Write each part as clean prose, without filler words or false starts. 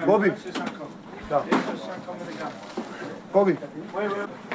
Bobby. Ça. Bobby. Oui, oui.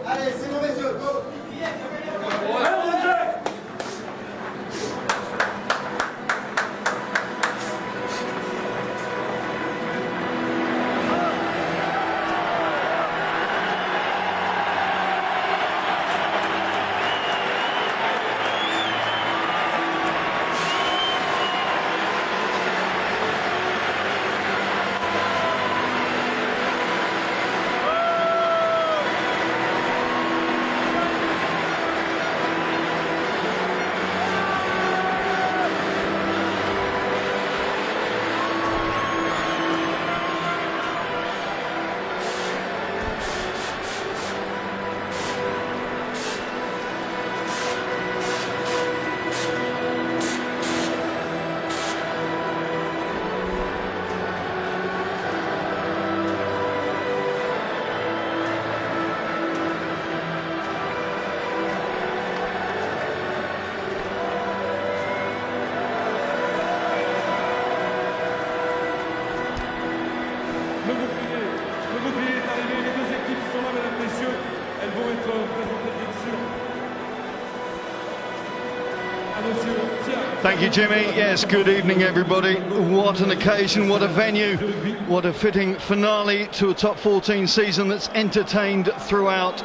Allez, c'est bon messieurs, go! Le bouclier est arrivé, les deux équipes sont là, mesdames, messieurs. Elles vont être présentées bien sûr. À monsieur Tiens. Thank you, Jimmy. Yes, good evening, everybody. What an occasion, what a venue, what a fitting finale to a top 14 season that's entertained throughout.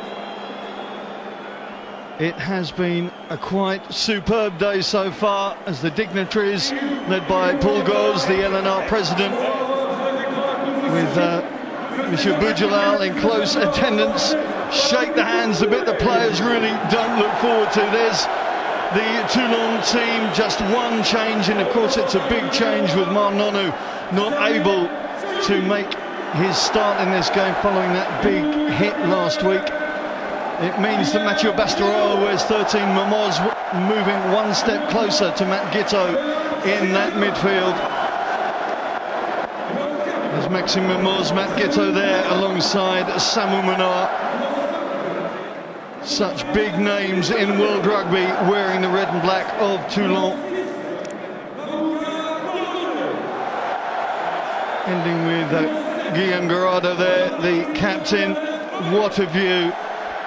It has been a quite superb day so far as the dignitaries, led by Paul Gauze, the LNR president, with Monsieur Boudjelal in close attendance, shake the hands a bit the players really don't look forward to. There's the Toulon team, just one change, and of course it's a big change with Marnonu not able to make his start in this game following that big hit last week. It means that Mathieu Bastareaud wears 13, Momoz moving one step closer to Matt Guiteau in that midfield. There's Maxime Momoz, Matt Guiteau there alongside Samu Manoa. Such big names in world rugby wearing the red and black of Toulon. Ending with Guillaume Garrado there, the captain. What a view.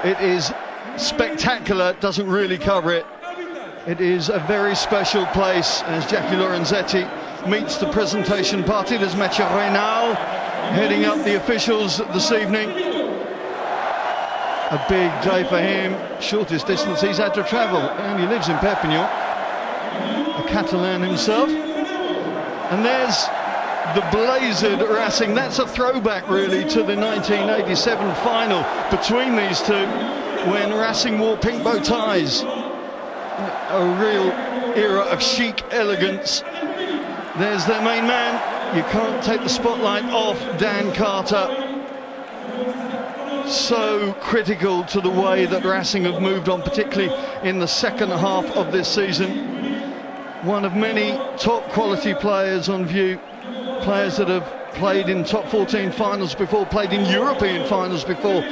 It is spectacular, doesn't really cover it. It is a very special place as Jackie Lorenzetti meets the presentation party. There's Mathieu Reynal heading up the officials this evening. A big day for him, shortest distance he's had to travel, and he lives in Perpignan, a Catalan himself. And there's the blazered Racing. That's a throwback really to the 1987 final between these two, when Racing wore pink bow ties. A real era of chic elegance. There's their main man. You can't take the spotlight off Dan Carter. So critical to the way that Racing have moved on, particularly in the second half of this season. One of many top quality players on view. Players that have played in top 14 finals before, played in European finals before,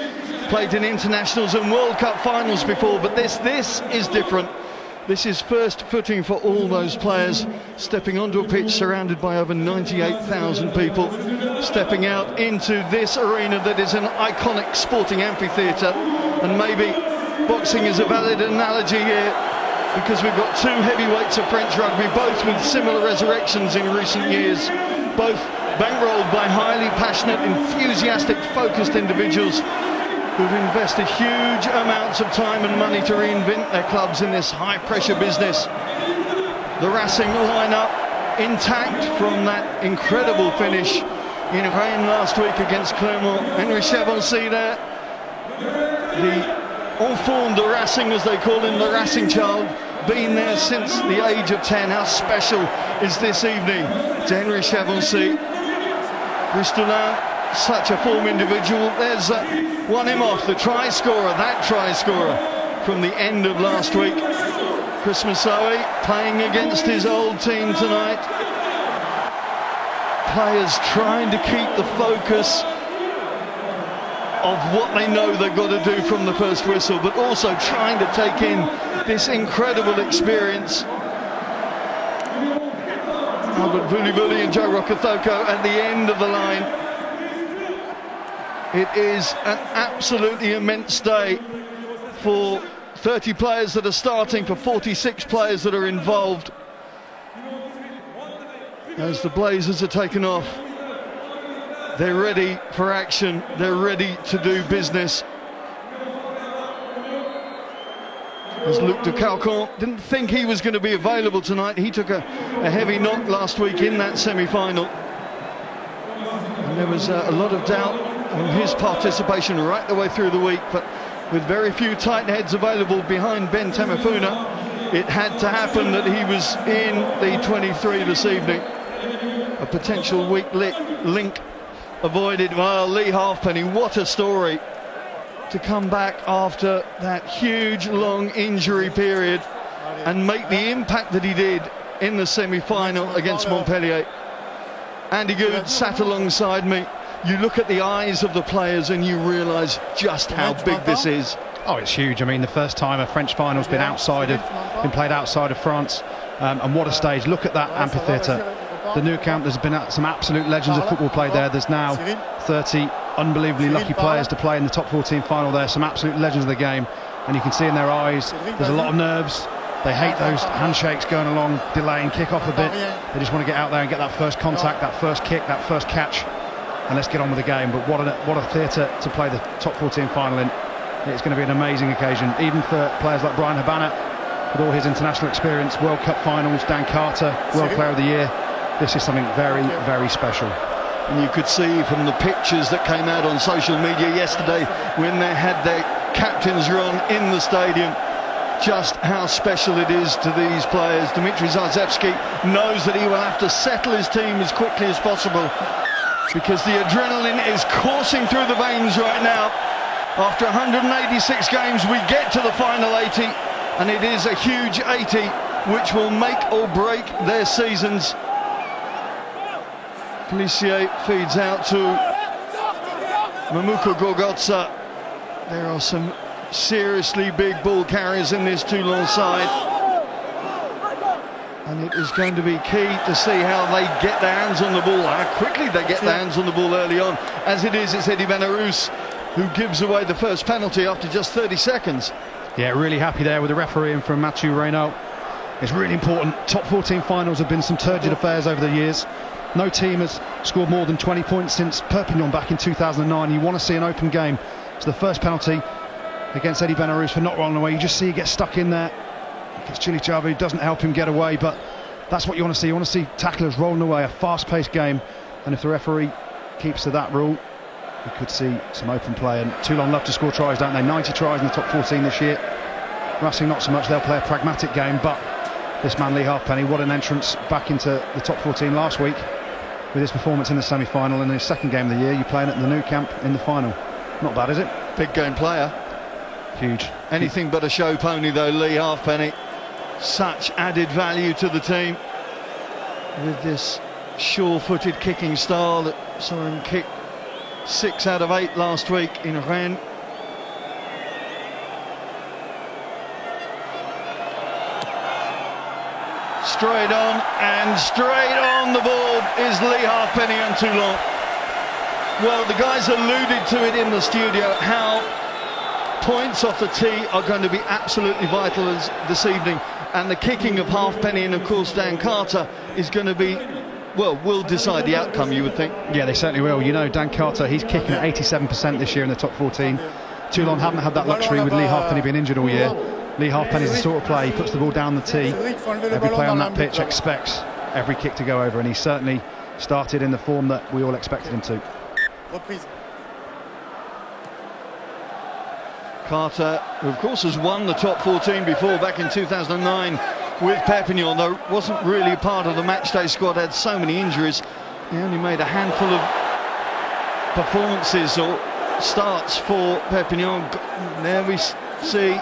played in internationals and World Cup finals before, but this is different. This is first footing for all those players, stepping onto a pitch surrounded by over 98,000 people, stepping out into this arena that is an iconic sporting amphitheatre. And maybe boxing is a valid analogy here, because we've got two heavyweights of French rugby, both with similar resurrections in recent years, both bankrolled by highly passionate, enthusiastic, focused individuals who've invested huge amounts of time and money to reinvent their clubs in this high-pressure business. The Racing lineup intact from that incredible finish in Rennes last week against Clermont. Henry Chavancy there, the enfant de Racing, as they call him, the Racing child, been there since the age of 10. How special is this evening to Henry Chavancy? Bristolin, such a form individual. There's one him off, the try scorer, that try scorer from the end of last week. Chris Masoi playing against his old team tonight. Players trying to keep the focus of what they know they've got to do from the first whistle, but also trying to take in this incredible experience. Albert Vuli and Joe Rokothoko at the end of the line. It is an absolutely immense day for 30 players that are starting, for 46 players that are involved. As the Blazers are taken off, they're ready for action, they're ready to do business. As Luc de Calcon didn't think he was going to be available tonight. He took a heavy knock last week in that semi-final. And there was a lot of doubt on his participation right the way through the week, but with very few tight heads available behind Ben Temefuna, it had to happen that he was in the 23 this evening. A potential weak link avoided. Well, Lee Halfpenny, what a story to come back after that huge long injury period and make the impact that he did in the semi-final against Montpellier. Andy Good sat alongside me. You look at the eyes of the players and you realise just how big this is. Oh, it's huge. I mean, the first time a French final's been played outside of France, and what a stage. Look at that amphitheatre. The Nou Camp, there's been some absolute legends of football played there. There's now 30 unbelievably lucky players to play in the top 14 final there, some absolute legends of the game, and you can see in their eyes there's a lot of nerves. They hate those handshakes going along, delaying kick-off a bit. They just want to get out there and get that first contact, that first kick, that first catch, and let's get on with the game. But what a theatre to play the top 14 final in. It's going to be an amazing occasion, even for players like Brian Habana, with all his international experience, World Cup finals, Dan Carter, World Player of the Year. This is something very, very special. And you could see from the pictures that came out on social media yesterday when they had their captains run in the stadium, just how special it is to these players. Dmitry Zarzewski knows that he will have to settle his team as quickly as possible because the adrenaline is coursing through the veins right now. After 186 games, we get to the final 80, and it is a huge 80 which will make or break their seasons. Pelissier feeds out to Mamuka Gorgotza. There are some seriously big ball carriers in this Toulon side, and it is going to be key to see how they get their hands on the ball, how quickly they get their hands on the ball early on. As it is, it's Eddie Benarous who gives away the first penalty after just 30 seconds. Yeah, really happy there with the refereeing from Mathieu Reynaud. It's really important. Top 14 finals have been some turgid affairs over the years. No team has scored more than 20 points since Perpignan back in 2009. You want to see an open game. So the first penalty against Eddie Benarous for not rolling away. You just see he gets stuck in there. It's Chili Chava who doesn't help him get away, but that's what you want to see. You want to see tacklers rolling away, a fast-paced game. And if the referee keeps to that rule, we could see some open play. And Toulon love to score tries, don't they? 90 tries in the top 14 this year. Racing not so much. They'll play a pragmatic game, but this man Lee Halfpenny, what an entrance back into the top 14 last week with his performance in the semi-final. In his second game of the year, you're playing at the Nou Camp in the final. Not bad, is it? Big game player. Huge. Anything but a show pony though, Lee Halfpenny. Such added value to the team with this sure-footed kicking style that saw him kick 6 out of 8 last week in Rennes. Straight on, and straight on the board is Lee Halfpenny and Toulon. Well, the guys alluded to it in the studio, how points off the tee are going to be absolutely vital this evening, and the kicking of Halfpenny and of course Dan Carter is going to be, well, will decide the outcome, you would think. Yeah, they certainly will. You know, Dan Carter, he's kicking at 87% this year in the top 14. Toulon haven't had that luxury with Lee Halfpenny being injured all year. Lee Halfpenny is the sort of player, he puts the ball down the tee. Every player on that pitch expects every kick to go over, and he certainly started in the form that we all expected him to. Carter, who of course has won the top 14 before, back in 2009 with Perpignan, though wasn't really part of the matchday squad, had so many injuries. He only made a handful of performances or starts for Perpignan. There we see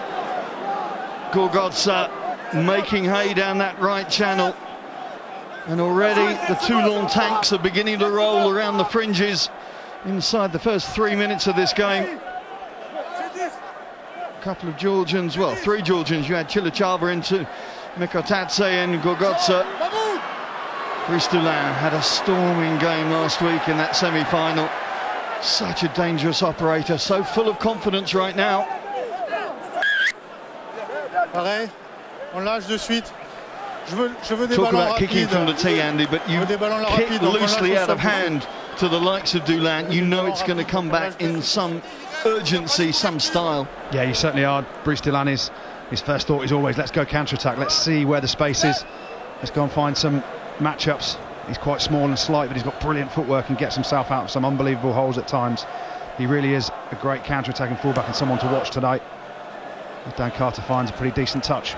Gorgotza making hay down that right channel. And already the Toulon tanks are beginning to roll around the fringes inside the first 3 minutes of this game. A couple of Georgians, well, 3 Georgians. You had Chilachava into Mikotadze and Gorgotza. Brice Toulon had a storming game last week in that semi-final. Such a dangerous operator, so full of confidence right now. Pareil, on lâche de suite. Talk about kicking from the tee, Andy, but you kick loosely out of hand to the likes of Toulon. You know it's going to come back in some urgency, some style. Yeah, you certainly are. Brice Toulon, his first thought is always, let's go counter-attack. Let's see where the space is. Let's go and find some matchups. He's quite small and slight, but he's got brilliant footwork and gets himself out of some unbelievable holes at times. He really is a great counter-attacking fullback and someone to watch tonight. Dan Carter finds a pretty decent touch.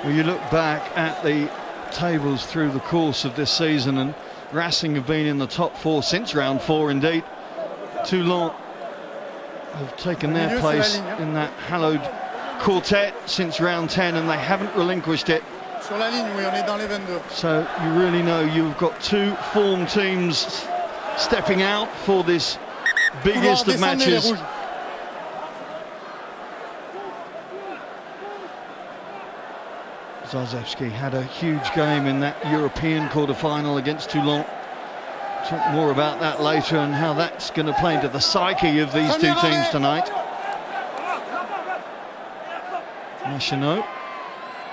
Well, you look back at the tables through the course of this season, and Racing have been in the top 4 since round 4 indeed. Toulon have taken their place in that hallowed quartet since round 10, and they haven't relinquished it. So you really know you've got 2 form teams stepping out for this biggest of matches. Zazewski had a huge game in that European quarter-final against Toulon. Talk more about that later and how that's going to play into the psyche of these 2 teams tonight. Machinot,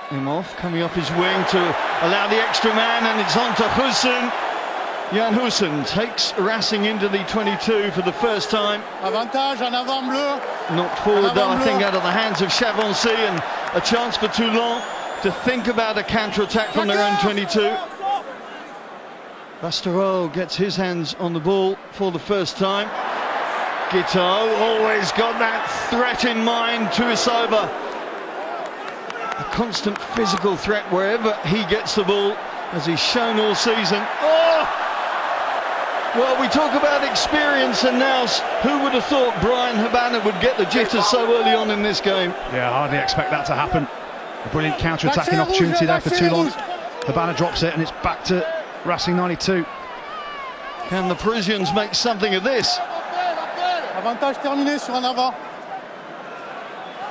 him off, coming off his wing to allow the extra man, and it's on to Hussein. Jan Hussein takes Racing into the 22 for the first time. Avantage en avant bleu. Knocked forward, though, I think, out of the hands of Chavancy, and a chance for Toulon to think about a counter-attack from their own 22. Bastereau gets his hands on the ball for the first time. Guiteau always got that threat in mind. Tuisova, a constant physical threat wherever he gets the ball, as he's shown all season. Oh! Well, we talk about experience and nous. Who would have thought Brian Habana would get the jitters so early on in this game? Yeah, I hardly expect that to happen. A brilliant counter-attacking opportunity there for Toulon. Habana drops it, and it's back to Racing 92. Can the Parisians make something of this? Avantage terminé sur un avant.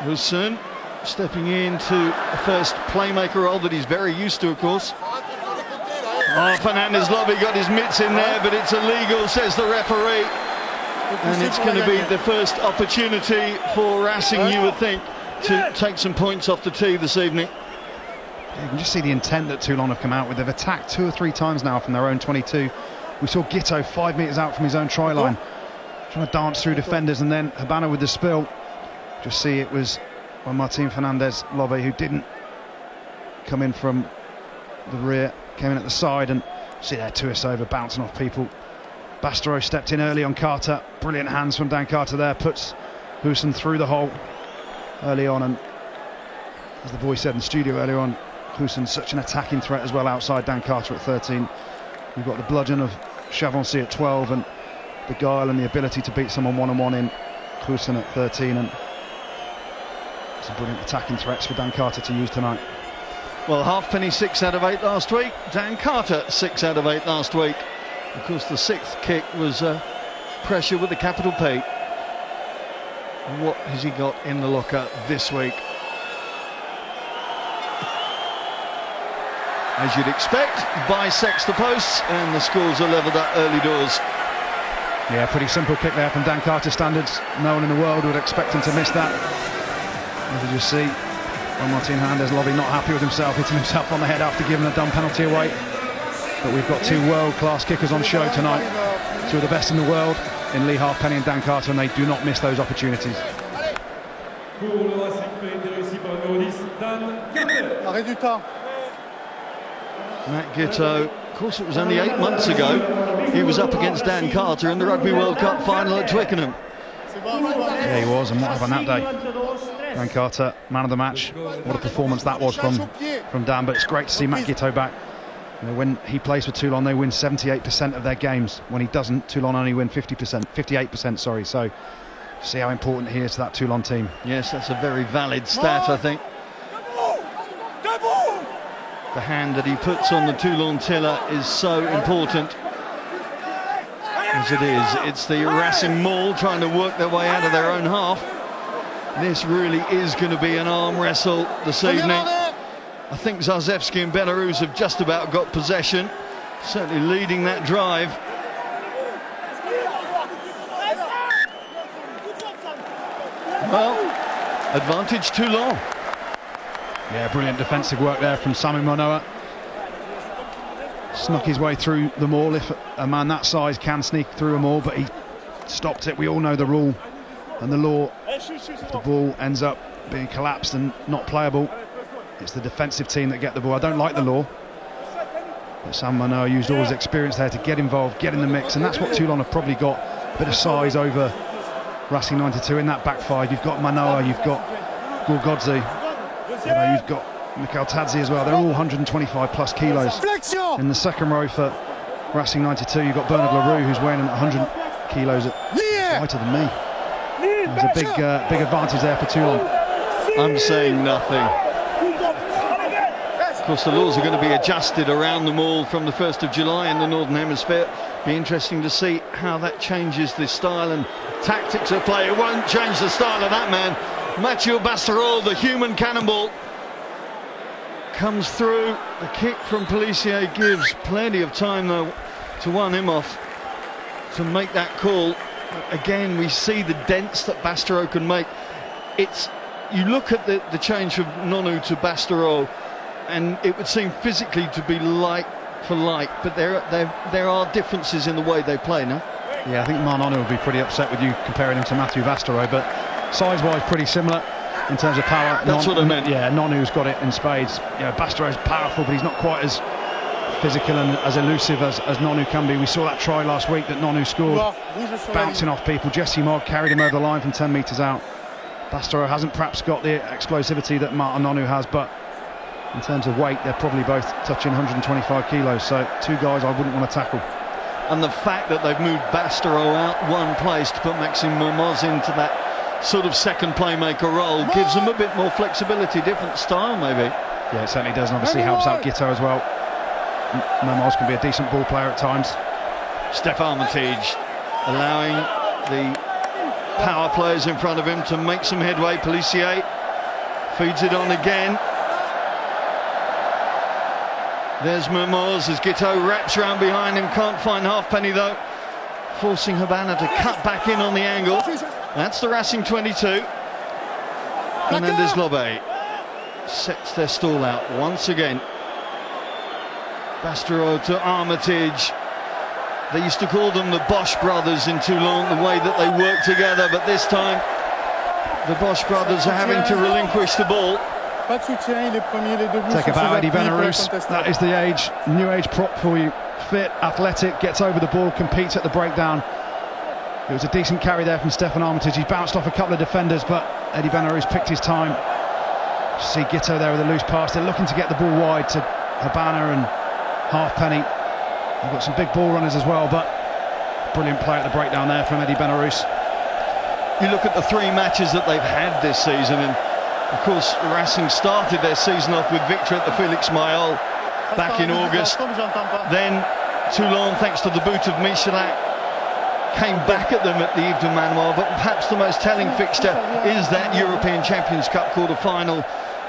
Hussein stepping into the first playmaker role that he's very used to, of course. Oh, Fernandez Lobby got his mitts in there, but it's illegal, says the referee. And it's going to be the first opportunity for Racing, you would think, to take some points off the tee this evening. You can just see the intent that Toulon have come out with. They've attacked 2 or 3 times now from their own 22. We saw Guiteau 5 metres out from his own try line, trying to dance through defenders, and then Habana with the spill. Just see it was Martin Fernandez Lobby who didn't come in from the rear, came in at the side, and see there Tuisova bouncing off people. Bastereau stepped in early on Carter. Brilliant hands from Dan Carter there, puts Hussein through the hole early on, and as the boy said in the studio earlier on, Hussein such an attacking threat as well outside Dan Carter at 13. You've got the bludgeon of Chavancy at 12, and the guile and the ability to beat someone one-on-one in Hussein at 13, and some brilliant attacking threats for Dan Carter to use tonight. Well, Halfpenny 6 out of 8 last week, Dan Carter 6 out of 8 last week. Of course, the 6th kick was pressure with a capital P. What has he got in the locker this week? As you'd expect, bisects the posts, and the scores are levelled up early doors. Yeah, pretty simple kick there from Dan Carter standards. No one in the world would expect him to miss that. As you just see, Martin Hernandez Lobby not happy with himself, hitting himself on the head after giving a dumb penalty away. But we've got 2 world-class kickers on show tonight. 2 of the best in the world in Lee Halfpenny and Dan Carter, and they do not miss those opportunities. Arrêt du temps. Matt Guiteau, of course it was only 8 months ago he was up against Dan Carter in the Rugby World Cup final at Twickenham. Yeah, he was, and what happened that day? Dan Carter, man of the match. What a performance that was from Dan, but it's great to see Matt Guiteau back. You know, when he plays for Toulon, they win 78% of their games. When he doesn't, Toulon only win 58%, sorry. So See how important he is to that Toulon team. Yes, that's a very valid stat, I think. The hand that he puts on the Toulon tiller is so important. As it is, it's the Racing Maul trying to work their way out of their own half. This really is going to be an arm wrestle this evening. I think Zazewski and Belarus have just about got possession, certainly leading that drive. Well, advantage Toulon. Yeah, brilliant defensive work there from Samu Manoa. Snuck his way through the maul, if a man that size can sneak through a maul, but he stopped it. We all know the rule and the law. If the ball ends up being collapsed and not playable, it's the defensive team that get the ball. I don't like the law, but Samu Manoa used all his experience there to get involved, get in the mix, and that's what Toulon have probably got. A bit of size over Racing 92 in that back five. You've got Manoa, you've got Gorgodze, you've got Mikhail Tadzi as well. They're all 125 plus kilos. In the second row for Racing 92, you've got Bernard Leroux, who's weighing in at 100 kilos, lighter than me. There's a big advantage there for Toulon. I'm saying nothing. Of course, the laws are going to be adjusted around them all from the 1st of July in the Northern Hemisphere. Be interesting to see how that changes the style and tactics of play. It won't change the style of that man. Mathieu Bastareaud, the human cannonball, comes through. The kick from Pellissier gives plenty of time, though, to Juan Imhoff to make that call. Again, we see the dents that Bastareaud can make. You look at the change from Nonu to Bastareaud, and it would seem physically to be like for like, but there are differences in the way they play now. Yeah, I think Nonu will be pretty upset with you comparing him to Mathieu Bastareaud, but size-wise pretty similar in terms of power. That's what I meant. Yeah, Nonu's got it in spades. Yeah, Bastareaud's powerful, but he's not quite as physical and as elusive as Nonu can be. We saw that try last week that Nonu scored, bouncing off people. Jesse Mogg carried him over the line from 10 metres out. Bastareaud hasn't perhaps got the explosivity that Martin Nonu has, but in terms of weight, they're probably both touching 125 kilos, so two guys I wouldn't want to tackle. And the fact that they've moved Bastareaud out one place to put Maxime Mermoz into that sort of second playmaker role gives them a bit more flexibility, different style maybe. Yeah, it certainly does, and obviously helps out Guiteau as well. Mermoz can be a decent ball player at times. Steph Armitage allowing the power players in front of him to make some headway. Pellissier feeds it on again. There's Mermoz as Guiteau wraps around behind him, can't find Halfpenny though, forcing Habana to cut back in on the angle. That's the Racing 22. Fernandez Lobe sets their stall out once again. Bastareaud to Armitage. They used to call them the Bosch brothers in Toulon, the way that they work together, but this time the Bosch brothers are having to relinquish the ball. Take about Eddie Belarus. That is the age, new age prop for you. Fit, athletic, gets over the ball, competes at the breakdown. It was a decent carry there from Stefan Armitage. He bounced off a couple of defenders, but Eddie Belarus picked his time. See Guiteau there with a loose pass. They're looking to get the ball wide to Habana and Halfpenny. They've got some big ball runners as well, but brilliant play at the breakdown there from Eddie Belarus. You look at the three matches that they've had this season, and of course Racing started their season off with victory at the Félix Mayol back in August. Then Toulon, thanks to the boot of Michelak, came back at them at the Yves de Manoir, but perhaps the most telling fixture is that European Champions Cup quarter-final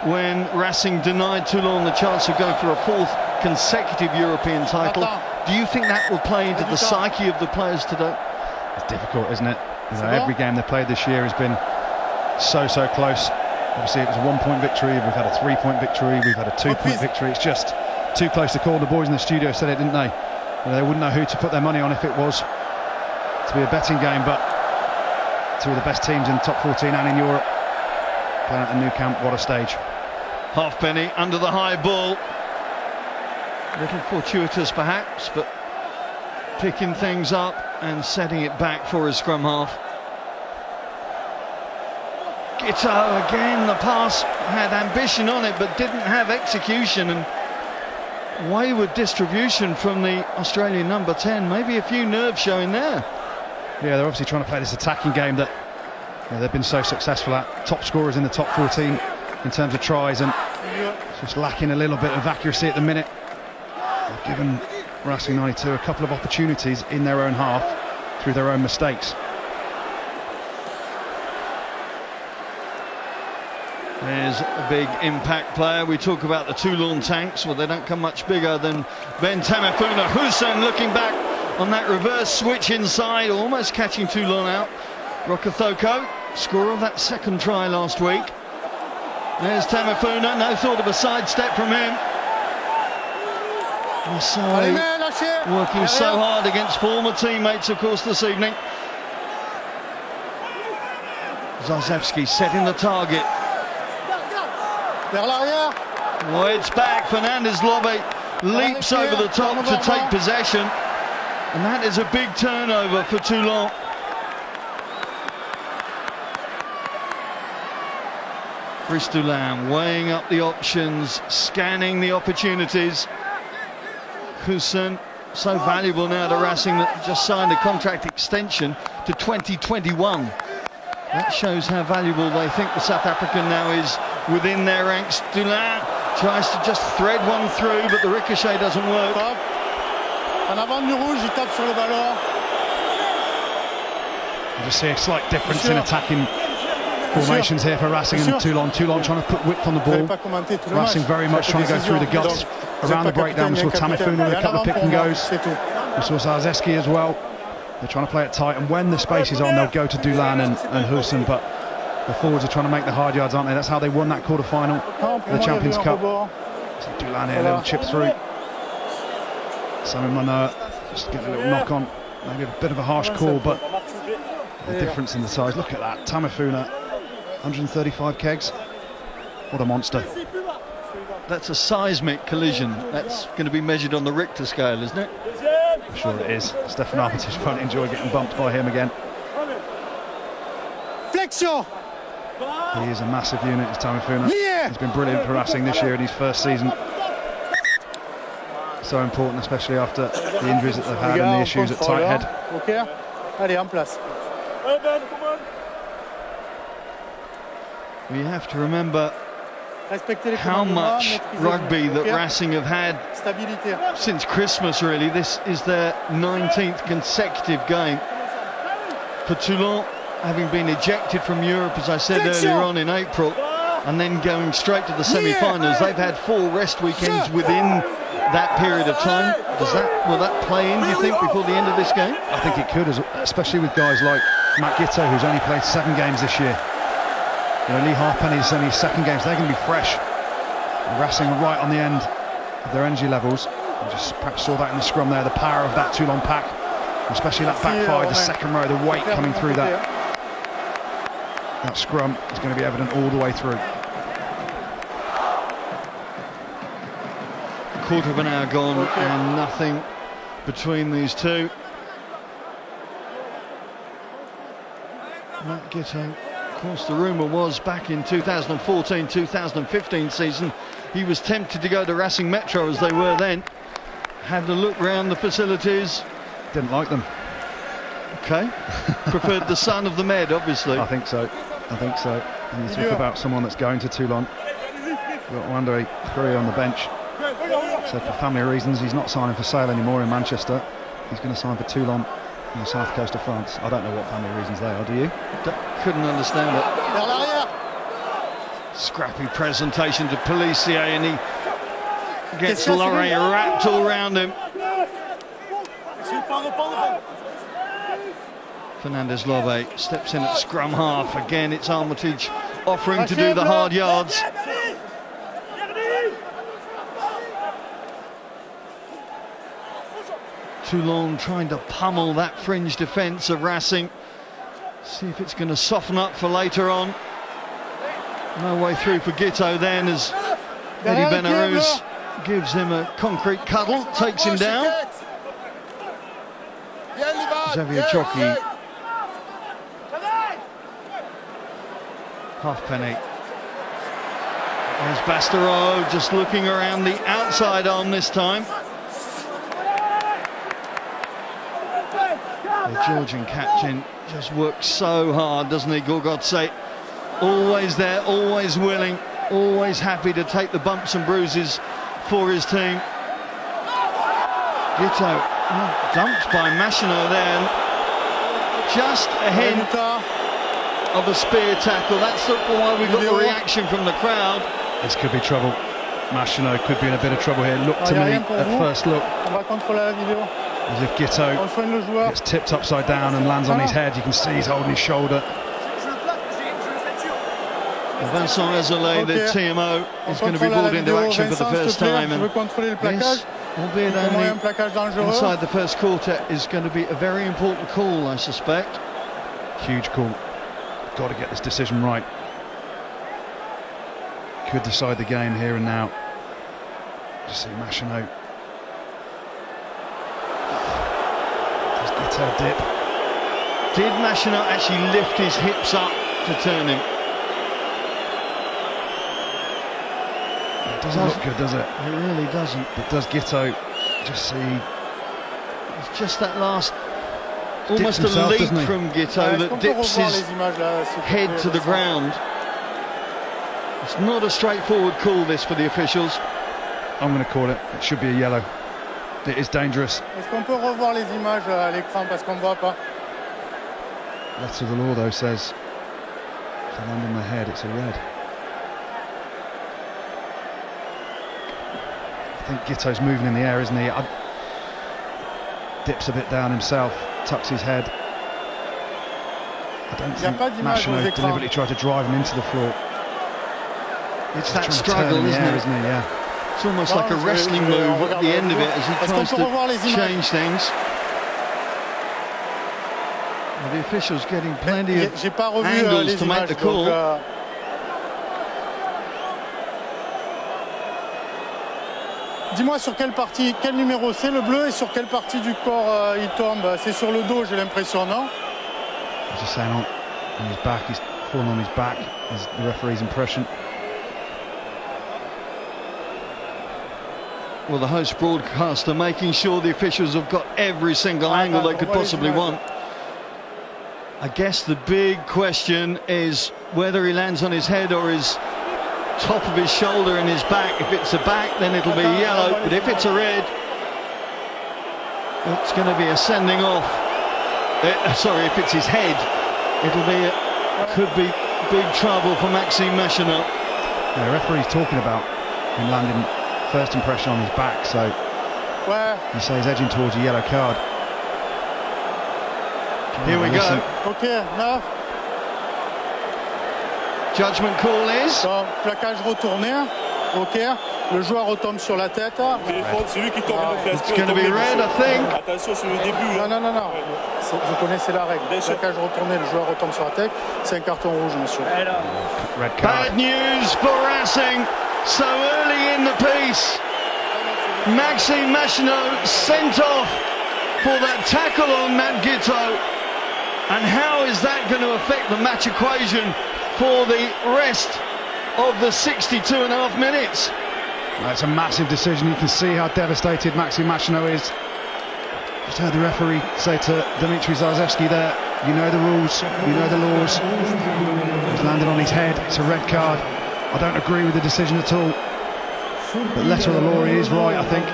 when Racing denied Toulon the chance of going for a fourth consecutive European title. Do you think that will play into the psyche of the players today? It's difficult, isn't it? You know, every game they've played this year has been so close. Obviously it was a 1-point victory, we've had a 3-point victory, we've had a 2-point victory. It's just too close to call. The boys in the studio said it, didn't they? They wouldn't know who to put their money on if it was to be a betting game, but two of the best teams in top 14 and in Europe playing at the Nou Camp. What a stage. Halfpenny under the high ball, a little fortuitous perhaps, but picking things up and setting it back for his scrum half. Guiteau again, the pass had ambition on it but didn't have execution, and wayward distribution from the Australian number 10. Maybe a few nerves showing there. Yeah, they're obviously trying to play this attacking game that Yeah, they've been so successful at top scorers in the top 14 in terms of tries, and just lacking a little bit of accuracy at the minute. They've given Racing 92 a couple of opportunities in their own half through their own mistakes. There's a big impact player. We talk about the Toulon tanks. Well, they don't come much bigger than Ben Tamefuna. Hussein looking back on that reverse switch inside, almost catching Toulon out. Rokothoko, scorer of that second try last week. There's Tamefuna, no thought of a sidestep from him. Working so hard against former teammates, of course, this evening. Zazewski setting the target. Oh, it's back. Fernandez Lobby leaps over the top to take possession. And that is a big turnover for Toulon. Toulon weighing up the options, scanning the opportunities. Hussein, so valuable now to Racing, that just signed a contract extension to 2021. That shows how valuable they think the South African now is within their ranks. Toulon tries to just thread one through, but the ricochet doesn't work. En avant du rouge, il tape sur le ballon. You just see a slight difference in attacking formations here for Racing and Toulon. Toulon trying to put width on the ball. Racing very much trying to go through the guts around the breakdown. We saw Tamefuna with a couple of pick and goes. We saw Zazewski as well. They're trying to play it tight, and when the space is on, they'll go to Toulon and Hussein, but the forwards are trying to make the hard yards, aren't they? That's how they won that quarter-final, the Champions Cup. So Toulon here, a little chip through. Simon Manoa just getting a little knock on. Maybe a bit of a harsh call, but the difference in the size. Look at that, Tamefuna, 135 kegs. What a monster. That's a seismic collision. That's going to be measured on the Richter scale, isn't it? I'm sure it is. Stefan Armitage won't enjoy getting bumped by him again. Flexion. He is a massive unit, is Tamefuna. He's been brilliant for Racing this year in his first season. So important, especially after the injuries that they've had and the issues at tight head. Okay. Allez, en place. We have to remember how much rugby that Racing have had since Christmas, really. This is their 19th consecutive game. For Toulon, having been ejected from Europe, as I said earlier on in April, and then going straight to the semi-finals, they've had 4 rest weekends within that period of time. Will that play in, do you think, before the end of this game? I think it could, especially with guys like Matt Giteau, who's only played 7 games this year. You know, Lee Harpenny's only his 2nd game, so they're going to be fresh. And Racing are right on the end of their energy levels. You just perhaps saw that in the scrum there, the power of that Toulon pack, especially that back 5, the second row, the weight coming through that scrum is going to be evident all the way through. Quarter of an hour gone and nothing between these two. Matt Giteau, of course, the rumour was back in 2014-2015 season he was tempted to go to Racing Metro, as they were then. Had a look round the facilities. Didn't like them. Okay. Preferred the son of the Med, obviously. I think so. And you talk about someone that's going to Toulon. We've got Wandere Curry on the bench. So for family reasons, he's not signing for sale anymore in Manchester. He's going to sign for Toulon on the south coast of France. I don't know what family reasons they are, do you? Couldn't understand it. Scrappy presentation to Pellissier, and he gets Lorraine wrapped all around him. Fernandez Lobe steps in at scrum half. Again, it's Armitage offering to do the hard yards. Toulon trying to pummel that fringe defence of Racing. See if it's going to soften up for later on. No way through for Giteau then, as Eddie Benarous gives him a concrete cuddle, takes him down. Xavier Choki. Halfpenny. There's Bastereau just looking around the outside arm this time. The Georgian captain just works so hard, doesn't he, Gorgotse? Always there, always willing, always happy to take the bumps and bruises for his team. Guiteau dumped by Machino there, just ahead of a spear tackle. That's why we got the reaction from the crowd. This could be trouble. Machino could be in a bit of trouble here. Look to me at first look as if Guiteau gets tipped upside down and lands on his head. You can see he's holding his shoulder. Vincent Azoulay, the TMO, is going to be brought into action for the first time, and this, albeit only inside the first quarter, is going to be a very important call, I suspect. Huge call. Got to get this decision right. Could decide the game here and now. Just see Machino. Does Guiteau dip? Did Machino actually lift his hips up to turn him? Doesn't look good, does it? It really doesn't. But does Guiteau just see? It's just that last, almost a leap from Guiteau that dips his head to the ground. It's not a straightforward call, this, for the officials. I'm going to call it. It should be a yellow. It is dangerous. Est-ce qu'on peut revoir les images à l'écran parce qu'on voit pas? Letter of the law, though, says if they land on the head, it's a red. I think Guiteau's moving in the air, isn't he? Dips a bit down himself, tucks his head. I don't think Machino deliberately tried to drive him into the floor. It's that struggle, isn't it? Isn't he? Yeah. It's almost like a wrestling move at the end of it as he tries to change things. Well, the officials getting plenty of angles to make the call. Dis-moi sur quelle partie, quel numéro c'est le bleu et sur quelle partie du corps il tombe? C'est sur le dos, j'ai l'impression, non? He's just saying on his back, he's fallen on his back, is the referee's impression. Well, the host broadcaster making sure the officials have got every single angle they could possibly want. I guess the big question is whether he lands on his head or his top of his shoulder and his back. If it's a back, then it'll be yellow, but if it's a red, it's going to be a sending off. Sorry, if it's his head, it'll be could be big trouble for Maxime Machino. Yeah, the referee's talking about him landing first impression on his back, so you say he's edging towards a yellow card. Here we go. Ok, 9. Judgment call is. Donc, plaquage retourné. Ok, le joueur retombe sur la tête. C'est lui qui tombe. It's going to be red, I think. Attention sur le début. Non. Vous connaissez la règle. Plaquage retourné, le joueur retombe sur la tête. C'est un carton rouge, monsieur. Red card. Bad news for Racing. So early in the piece, Maxime Machino sent off for that tackle on Matt Guiteau. And how is that going to affect the match equation for the rest of the 62.5 minutes? That's a massive decision. You can see how devastated Maxime Machino is. Just heard the referee say to Dimitri Zarzewski there, you know the rules, you know the laws. He's landed on his head, it's a red card. I don't agree with the decision at all. But letter of the law, he is right, I think.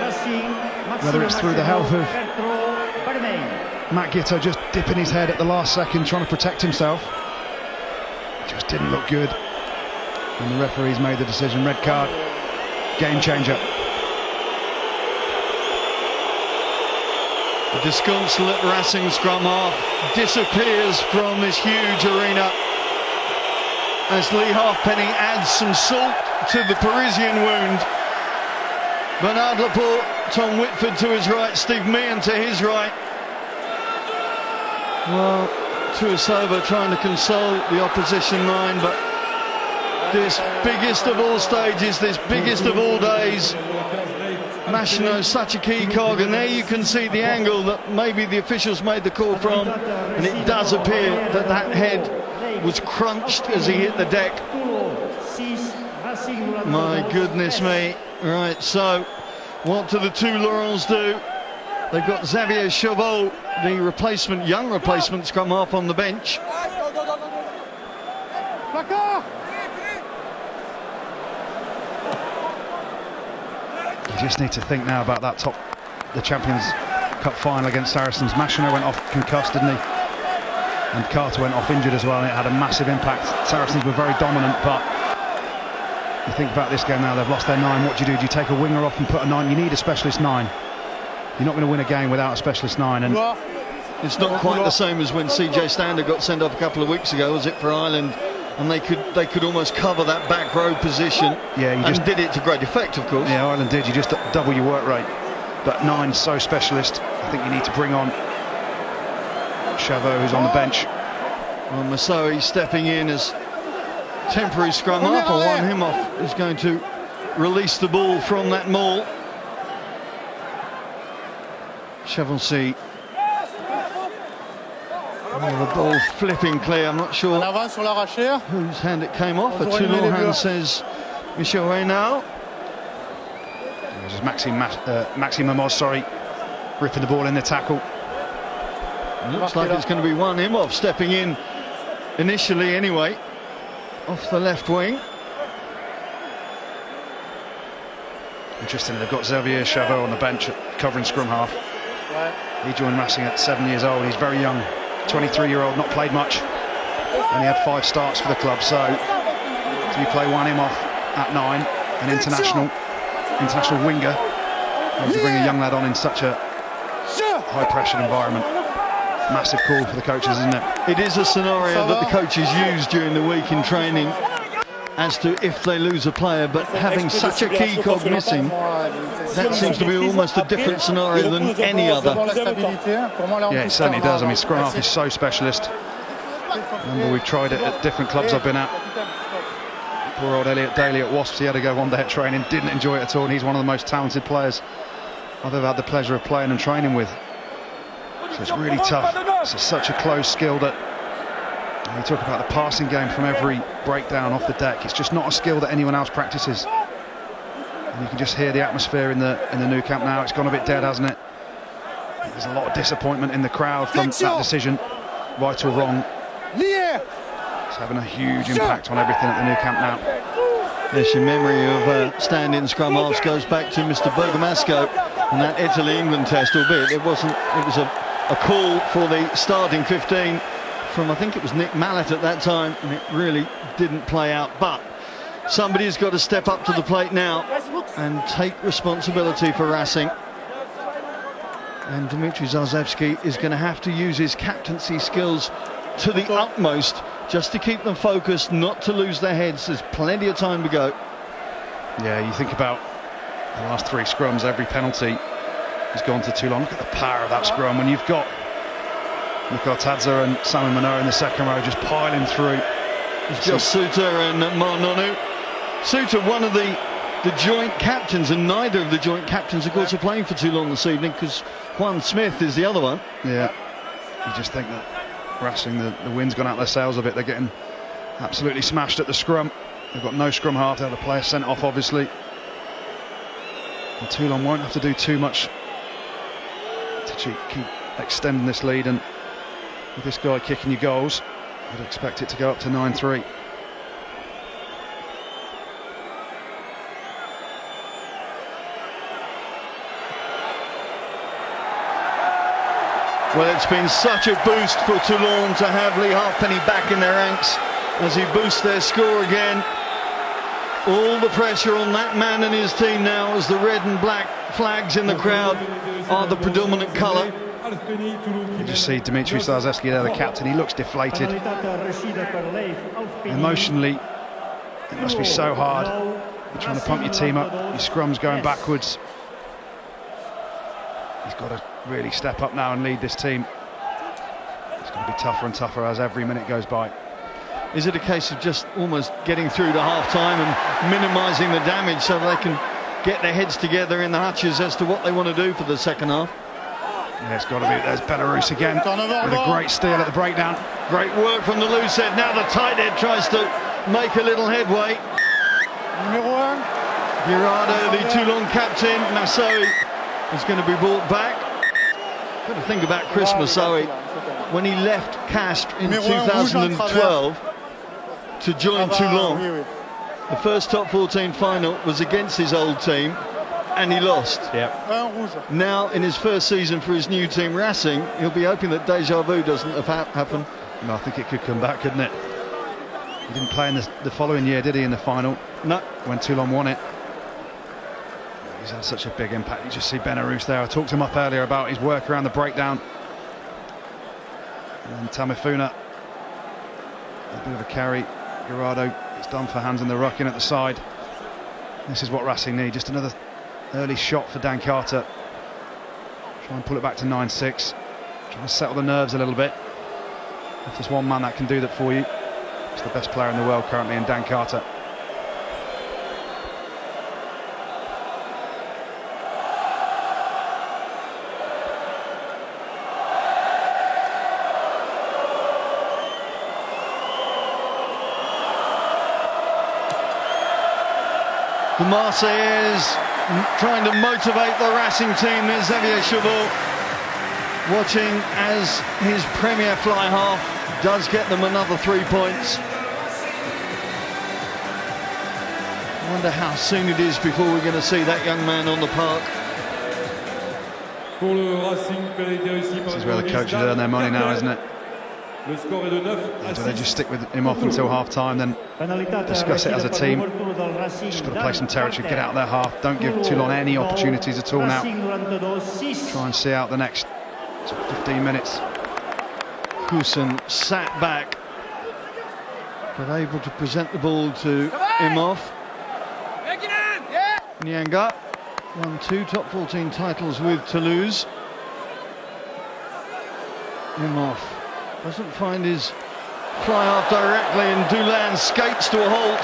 Whether it's through the help of Matt Guiteau just dipping his head at the last second, trying to protect himself. It just didn't look good. And the referee's made the decision, red card, game changer. The disconsolate Racing scrum half disappears from this huge arena as Lee Halfpenny adds some salt to the Parisian wound. Bernard Laporte, Tom Whitford to his right, Steve Meehan to his right. Well, Tuisova trying to console the opposition line, but this biggest of all stages, this biggest of all days, Machino such a key cog, and there you can see the angle that maybe the officials made the call from, and it does appear that that head was crunched as he hit the deck. My goodness me. Right, so what do the two Laurents do? They've got Xavier Chauveau, the replacement, young replacement scrum half on the bench. You just need to think now about that the Champions Cup final against Saracens. Machino went off concussed, didn't he? And Carter went off injured as well, and it had a massive impact. Saracens were very dominant, but you think about this game now, they've lost their 9. What do? Do you take a winger off and put a 9? You need a specialist 9. You're not going to win a game without a specialist 9. And it's not quite the same as when CJ Stander got sent off a couple of weeks ago, was it, for Ireland? And they could almost cover that back row position. Yeah, you just did it to great effect, of course. Yeah, Ireland did. You just double your work rate. But 9's so specialist. I think you need to bring on Chauveau, who's on the bench. Well, Masoi stepping in as temporary scrum half, or one him off, is going to release the ball from that maul. Chevansy. Oh, the ball flipping clear. I'm not sure whose hand it came off. A Toulon hand, says Michel Reynal. This is Maxime Mamos, ripping the ball in the tackle. Looks like it's going to be one him off, stepping in initially anyway, off the left wing. Interesting, they've got Xavier Chauveau on the bench covering scrum half. He joined Racing at 7 years old. He's very young, 23-year-old, not played much. Only had 5 starts for the club, so you play one him off at 9, an international winger. To bring a young lad on in such a high-pressure environment. Massive call for the coaches, isn't it? It is a scenario that the coaches use during the week in training as to if they lose a player, but having such a key cog missing, that seems to be almost a different scenario than any other. Yeah, it certainly does. I mean, scrum half is so specialist. Remember, we've tried it at different clubs I've been at. Poor old Elliot Daly at Wasps, he had to go one day at training, didn't enjoy it at all, and he's one of the most talented players I've ever had the pleasure of playing and training with. So it's really tough. It's such a close skill that you talk about the passing game from every breakdown off the deck. It's just not a skill that anyone else practices. And you can just hear the atmosphere in the Nou Camp now. It's gone a bit dead, hasn't it? There's a lot of disappointment in the crowd from that decision, right or wrong. It's having a huge impact on everything at the Nou Camp now. Yes, your memory of stand-in scrum halves goes back to Mr. Bergamasco and that Italy-England test, albeit it was a call for the starting 15 from, I think it was Nick Mallett at that time, and it really didn't play out. But somebody's got to step up to the plate now and take responsibility for Racing. And Dmitry Zarzewski is going to have to use his captaincy skills to the utmost just to keep them focused, not to lose their heads. There's plenty of time to go. Yeah, you think about the last 3 scrums, every penalty has gone to Toulon. Look at the power of that scrum when you've got Nico Tadza and Simon Manoa in the second row just piling through. It's just Suter and Marnonu. Suter, one of the joint captains, and neither of the joint captains, of course, are playing for Toulon this evening because Juan Smith is the other one. Yeah, you just think that Racing, the wind's gone out their sails a bit. They're getting absolutely smashed at the scrum. They've got no scrum half. They have the player sent off, obviously. And Toulon won't have to do too much to keep extending this lead, and with this guy kicking your goals, I'd expect it to go up to 9-3. Well, it's been such a boost for Toulon to have Lee Halfpenny back in their ranks as he boosts their score again. All the pressure on that man and his team now as the red and black flags in the crowd are the predominant colour. You just see Dmitry Zarzewski there, the captain. He looks deflated. Emotionally, it must be so hard. You're trying to pump your team up, your scrum's going backwards. He's got to really step up now and lead this team. It's going to be tougher and tougher as every minute goes by. Is it a case of just almost getting through to half-time and minimising the damage so they can get their heads together in the hutches as to what they want to do for the second half? Yeah, it's got to be. There's Belarus again with a great steal at the breakdown. Great work from the loose head. Now the tight head tries to make a little headway. Girardo, the Toulon captain, Masoi, is going to be brought back. Got to think about Christmas, Zoe. When he left Castres in Numéro 1, 2012 to join Toulon, Oui, oui. the first top 14 final was against his old team, and he lost. Yeah. Un rouge. Now, in his first season for his new team, Racing, he'll be hoping that deja vu doesn't happen. No, I think it could come back, couldn't it? He didn't play in the following year, did he, in the final? No. When Toulon won it. He's had such a big impact. You just see Benarous there. I talked to him up earlier about his work around the breakdown. And Tamifuna, a bit of a carry. Gerardo, it's done for hands in the ruck in at the side. This is what Racing need. Just another early shot for Dan Carter. Try and pull it back to 9-6. Trying to settle the nerves a little bit. If there's one man that can do that for you, it's the best player in the world currently in Dan Carter. The Marseillaise trying to motivate the Racing team. There's Xavier Chauveau watching as his premier fly half does get them another 3 points. I wonder how soon it is before we're going to see that young man on the park. This is where the coaches earn their money now, isn't it? Do they just stick with him off until half-time, then discuss it as a team? Just got to play some territory, get out of their half. Don't give Toulon any opportunities at all now. Try and see out the next 15 minutes. Cousin sat back, but able to present the ball to Imhoff. Nyanga won 2 top 14 titles with Toulouse. Imhoff doesn't find his fly half directly, and Dulin skates to a halt,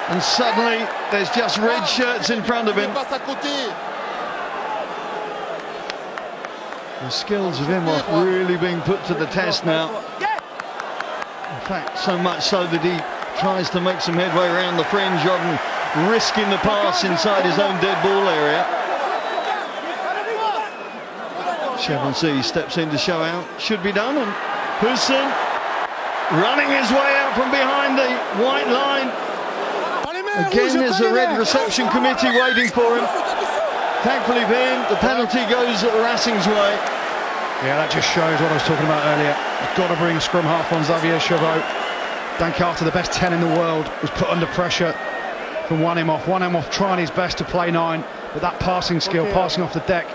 and suddenly there's just red shirts in front of him. The skills of Imhoff really being put to the test now. In fact, so much so that he tries to make some headway around the fringe, often risking the pass inside his own dead ball area. Chevron-C steps in to show out should be done, and Hussein running his way out from behind the white line. Again, there's a red reception committee waiting for him. Thankfully for him, the penalty goes Racing's way. Yeah, that just shows what I was talking about earlier. You've got to bring a scrum half on Xavier Chauveau. Dan Carter, the best 10 in the world, was put under pressure from Imhoff. Imhoff trying his best to play 9, but that passing skill, passing off the deck,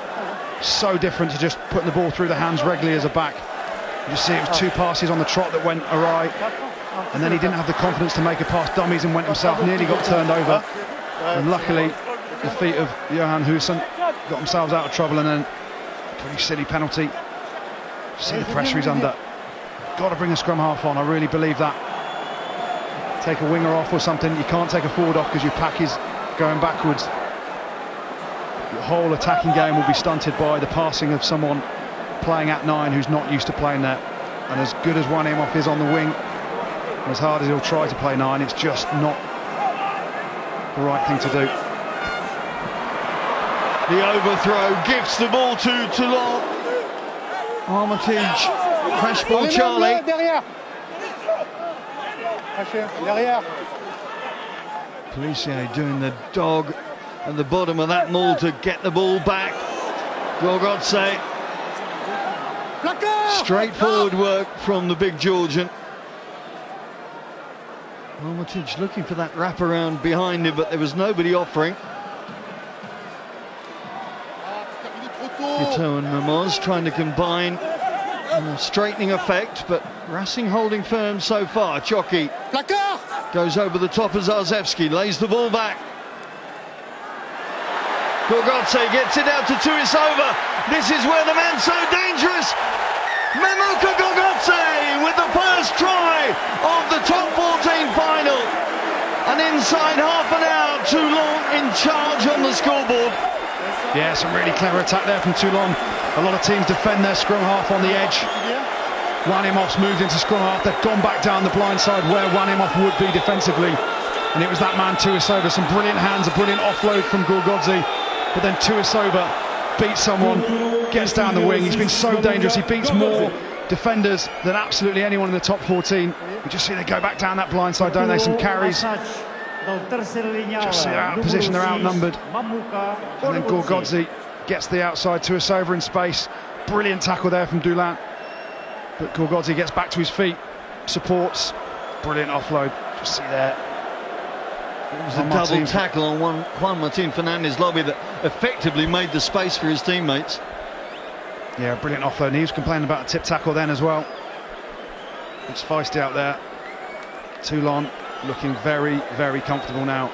so different to just putting the ball through the hands regularly as a back. You just see it was 2 passes on the trot that went awry, and then he didn't have the confidence to make a pass dummies and went himself, nearly got turned over. And luckily, the feet of Johan Hussein got themselves out of trouble, and then a pretty silly penalty. See the pressure he's under. Got to bring a scrum half on, I really believe that. Take a winger off or something. You can't take a forward off because your pack is going backwards. Your whole attacking game will be stunted by the passing of someone playing at 9 who's not used to playing there. And as good as Imhoff is on the wing, and as hard as he'll try to play 9, it's just not the right thing to do. The overthrow gifts the ball to Toulon. Armitage, crash ball Charlie. Pellissier doing the dog at the bottom of that maul to get the ball back. Gorgodze. Straightforward work from the big Georgian. Armitage looking for that wraparound behind him, but there was nobody offering. Guiteau and Ramoz trying to combine a straightening effect, but Racing holding firm so far. Chocky goes over the top of Zarzewski, lays the ball back. Gorgodze gets it out to Tuisova. This is where the man's so dangerous. Memuka Gorgodze with the first try of the top 14 final. And inside half an hour, Toulon in charge on the scoreboard. Yeah, some really clever attack there from Toulon. A lot of teams defend their scrum half on the edge. Imhoff's moved into scrum half. They've gone back down the blind side where Imhoff would be defensively. And it was that man, Tuisova. Some brilliant hands, a brilliant offload from Gorgodze. But then Tuisova beats someone, gets down the wing. He's been so dangerous. He beats more defenders than absolutely anyone in the top 14. You just see they go back down that blind side, don't they? Some carries. Just see they're out of position, they're outnumbered. And then Gorgodzi gets the outside to Asova in space. Brilliant tackle there from Toulon. But Gorgodzi gets back to his feet, supports. Brilliant offload. Just see there. It was a double tackle on Juan Martin Fernandez lobby that effectively made the space for his teammates. Yeah, brilliant offload. And he was complaining about a tip tackle then as well. It's feisty out there. Toulon looking very, very comfortable now.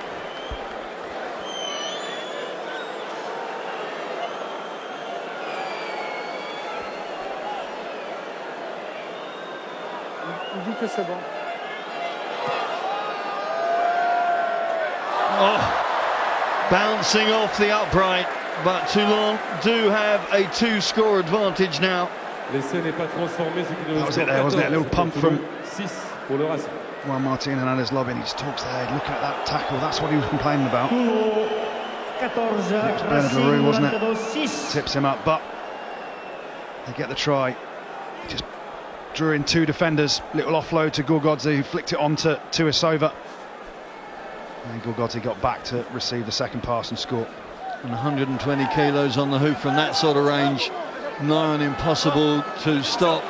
Oh, bouncing off the upright, but Toulon do have a 2-score advantage now. That was it there, wasn't it? A little pump from Juan Martin Hernandez lobby, and he just talks there, looking at that tackle. That's what he was complaining about. It was Bernard Leroux, wasn't it? Tips him up, but they get the try. He just drew in 2 defenders. Little offload to Gorgodzi, who flicked it on to Asova. And Gorgodzi got back to receive the second pass and score. And 120 kilos on the hoof from that sort of range. Nigh on impossible to stop.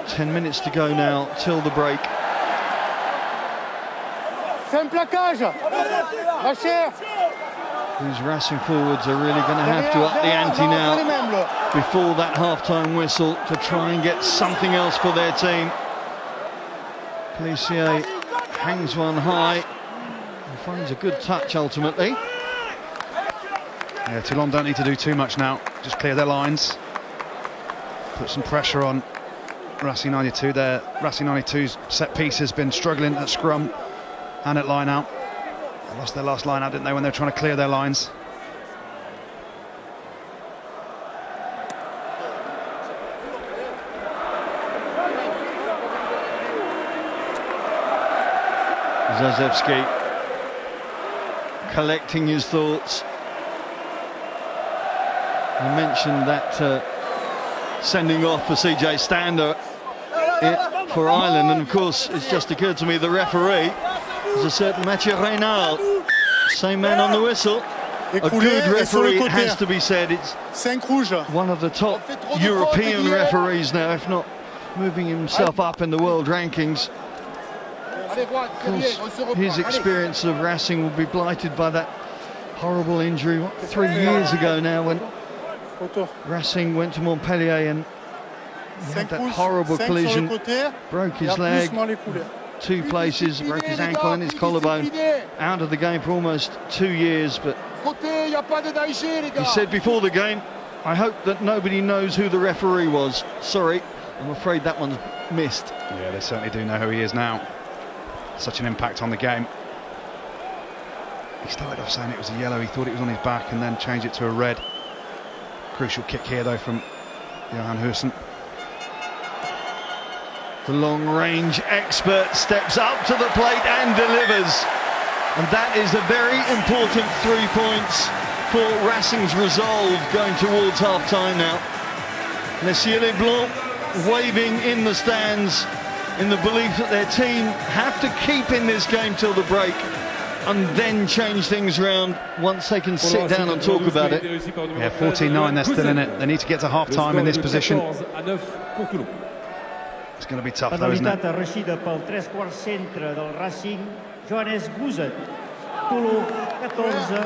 10 minutes to go now till the break. These Racing forwards are really going to have to up the ante now before that half-time whistle to try and get something else for their team. Pellissier hangs one high and finds a good touch ultimately. Yeah, Toulon don't need to do too much now. Just clear their lines. Put some pressure on Racing 92 there. Racing 92's set piece has been struggling at scrum and at line out. They lost their last line out, didn't they, when they were trying to clear their lines. Zazewski collecting his thoughts. I mentioned that sending off for CJ Stander for Ireland, and of course it's just occurred to me the referee is a certain Mathieu Reynal, same man on the whistle. A good referee, it has to be said. It's one of the top European referees now, if not moving himself up in the world rankings. Of course, his experience of Racing will be blighted by that horrible injury 3 years ago now, when Racing went to Montpellier and he had that horrible collision, broke his leg, 2 places, broke his ankle and his collarbone, out of the game for almost 2 years. But he said before the game, I hope that nobody knows who the referee was. Sorry, I'm afraid that one's missed. Yeah, they certainly do know who he is now. Such an impact on the game. He started off saying it was a yellow, he thought it was on his back, and then changed it to a red. Crucial kick here though from Johan Hussen. The long-range expert steps up to the plate and delivers. And that is a very important 3 points for Racing's resolve going towards half-time now. Messieurs les Blancs waving in the stands in the belief that their team have to keep in this game till the break and then change things around once they can sit down and talk about it. Yeah, 14-9, they're still in it. They need to get to half-time in this position. It's going to be tough though, isn't it?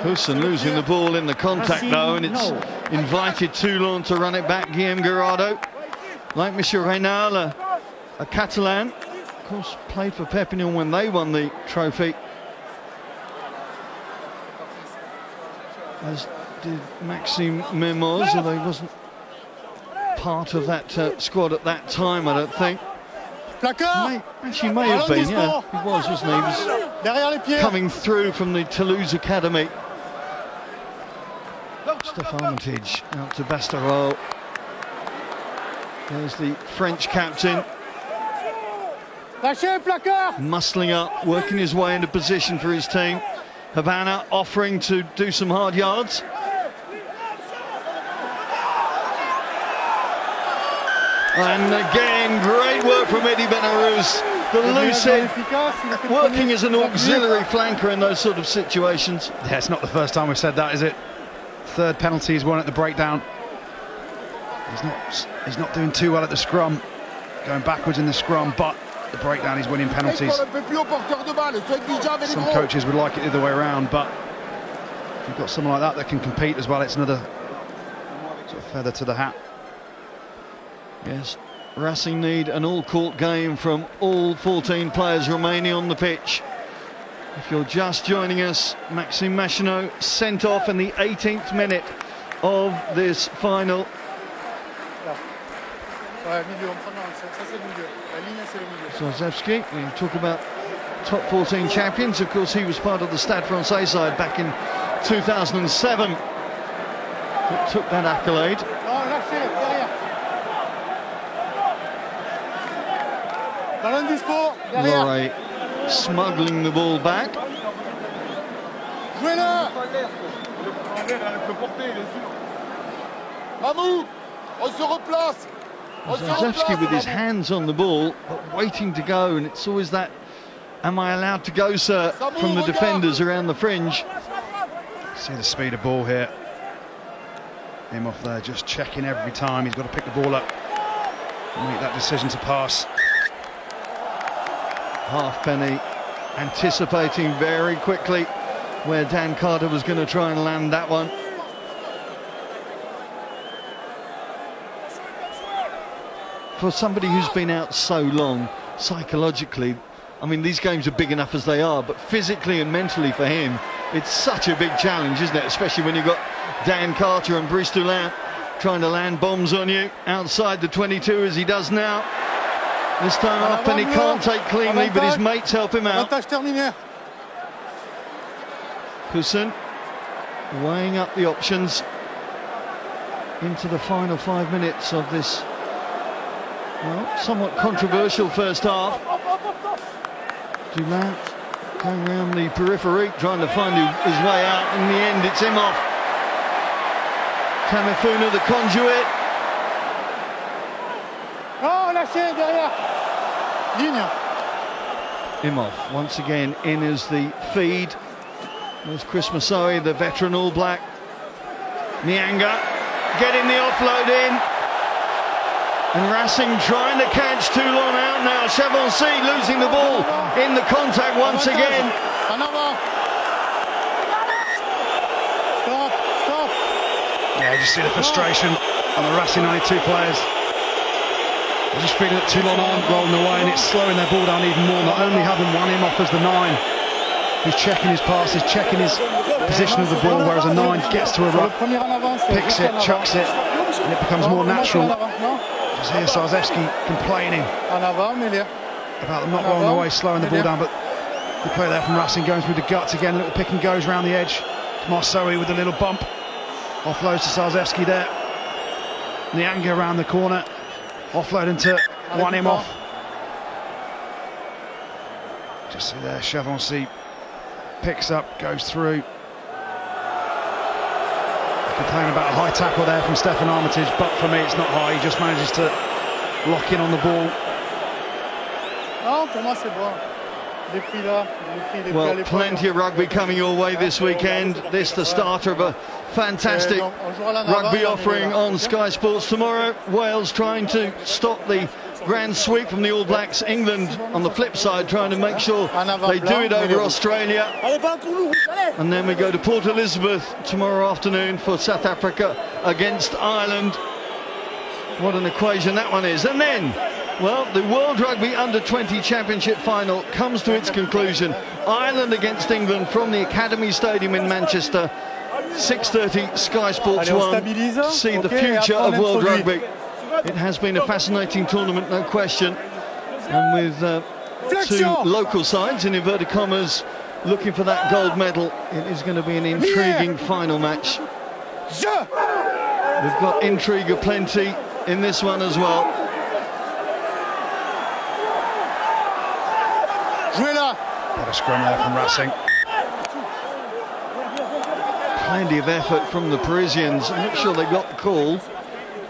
Hussen losing the ball in the contact though, and it's invited Toulon to run it back. Guillaume Gerardo, like Monsieur Reynal, a Catalan, of course played for Perpignan when they won the trophy, as did Maxime Mermoz, although he wasn't part of that squad at that time, I don't think. Actually may have been, yeah, he was, wasn't he? He was coming through from the Toulouse Academy. Steph Armitage out to Bastareaud. There's the French captain. Muscling up, working his way into position for his team. Havana offering to do some hard yards. And again, great work from Eddie Benarous. The loose end, working as an auxiliary flanker in those sort of situations. Yeah, it's not the first time we've said that, is it? Third penalty is one at the breakdown. He's not doing too well at the scrum, going backwards in the scrum, but the breakdown he's winning penalties. Some coaches would like it the other way around, but if you've got someone like that can compete as well, it's another sort of feather to the hat. Yes, Racing need an all-court game from all 14 players remaining on the pitch. If you're just joining us, Maxime Machineau sent off in the 18th minute of this final. Zarzewski, we talk about top 14 champions. Of course, he was part of the Stade Francais side back in 2007. That took that accolade. Loré smuggling the ball back. Zarzewski with his hands on the ball, but waiting to go, and it's always that, am I allowed to go, sir, from the defenders around the fringe. See the speed of ball here. Him off there, just checking every time. He's got to pick the ball up and make that decision to pass. Halfpenny anticipating very quickly where Dan Carter was going to try and land that one. For somebody who's been out so long, psychologically, I mean, these games are big enough as they are, but physically and mentally for him, it's such a big challenge, isn't it? Especially when you've got Dan Carter and Brice Toulon trying to land bombs on you outside the 22 as he does now. This time Halfpenny can't take cleanly, but his mates help him out. Poussin weighing up the options into the final 5 minutes of this, well, somewhat controversial first half. Dulac going around the periphery, trying to find his way out. In the end, it's him off. Tamifuna, the conduit. Imhoff once again in as the feed. There's Chris Masoi, the veteran All Black. Nyanga getting the offload in. And Racing trying to catch Toulon out now. Chavancy losing the ball in the contact once again. Yeah, you just see the frustration on the Racing 92 players. They're just feeling that Toulon aren't rolling away, and it's slowing their ball down even more. Not only having one Imhoff as the 9, who's checking his passes, checking his position of the ball, whereas a 9 gets to a ruck, picks it, chucks it, and it becomes more natural. Just hear Zarzewski complaining about them not rolling away, slowing the ball down, but the play there from Racing going through the guts again, little pick and goes around the edge. Marceau with a little bump, offloads to Zarzewski there. Nyanga around the corner, offloading to one Imhoff. Just see there, Chavancy picks up, goes through. Complaining about a high tackle there from Stephen Armitage, but for me it's not high. He just manages to lock in on the ball. Well, plenty of rugby coming your way this weekend. This the starter of a fantastic rugby offering on Sky Sports tomorrow. Wales trying to stop the grand sweep from the All Blacks. England on the flip side trying to make sure they do it over Australia. And then we go to Port Elizabeth tomorrow afternoon for South Africa against Ireland. What an equation that one is. And then, well, the World Rugby Under-20 Championship final comes to its conclusion. Ireland against England from the Academy Stadium in Manchester. 6:30 Sky Sports 1 to see the future of World Rugby. It has been a fascinating tournament, no question. And with two local sides, in inverted commas, looking for that gold medal, it is going to be an intriguing final match. We've got intrigue aplenty in this one as well. What a scrum there from Racing. Plenty of effort from the Parisians. I'm not sure they got the call.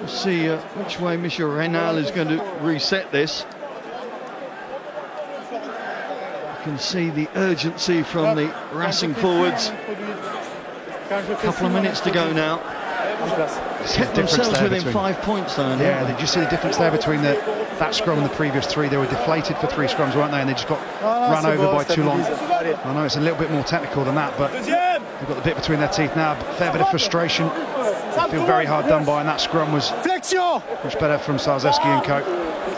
We'll see which way Michel Reynal is going to reset this. You can see the urgency from the Racing forwards. A couple of minutes to go now. Kept themselves within 5 points though. Yeah, did you see the difference there between that scrum and the previous three? They were deflated for 3 scrums, weren't they? And they just got run over by Toulon. I know it's a little bit more technical than that, but they've got the bit between their teeth now. A fair bit of frustration. They feel very hard done by, and that scrum was much better from Sarzeski and co.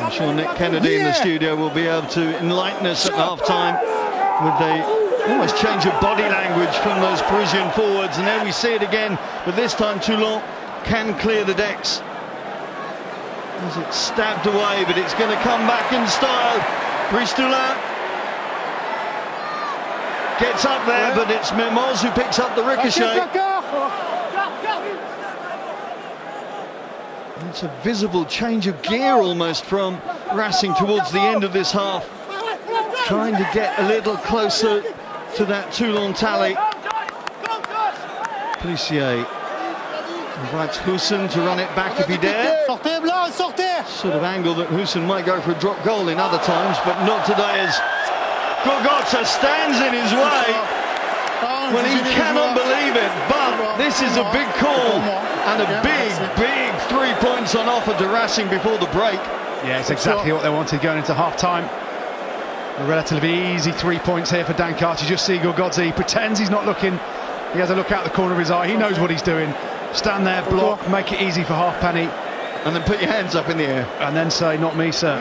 I'm sure Nick Kennedy in the studio will be able to enlighten us at half-time with the almost change of body language from those Parisian forwards. And there we see it again, but this time Toulon can clear the decks. As it's stabbed away, but it's going to come back in style. Brice Toulon gets up there, but it's Mermoz who picks up the ricochet. It's a visible change of gear almost from Racing towards the end of this half, trying to get a little closer to that Toulon tally. Plissier invites Husson to run it back if he dare. Sort of angle that Husson might go for a drop goal in other times, but not today, as Gorgotza stands in his way. Well, he cannot believe it, but this is a big call and a big 3 points on offer to Racing before the break. Yeah, it's exactly what they wanted going into half-time. A relatively easy 3 points here for Dan Carter. You just see Gorgotza, he pretends he's not looking. He has a look out the corner of his eye. He knows what he's doing. Stand there, block, make it easy for Halfpenny. And then put your hands up in the air. And then say, not me, sir.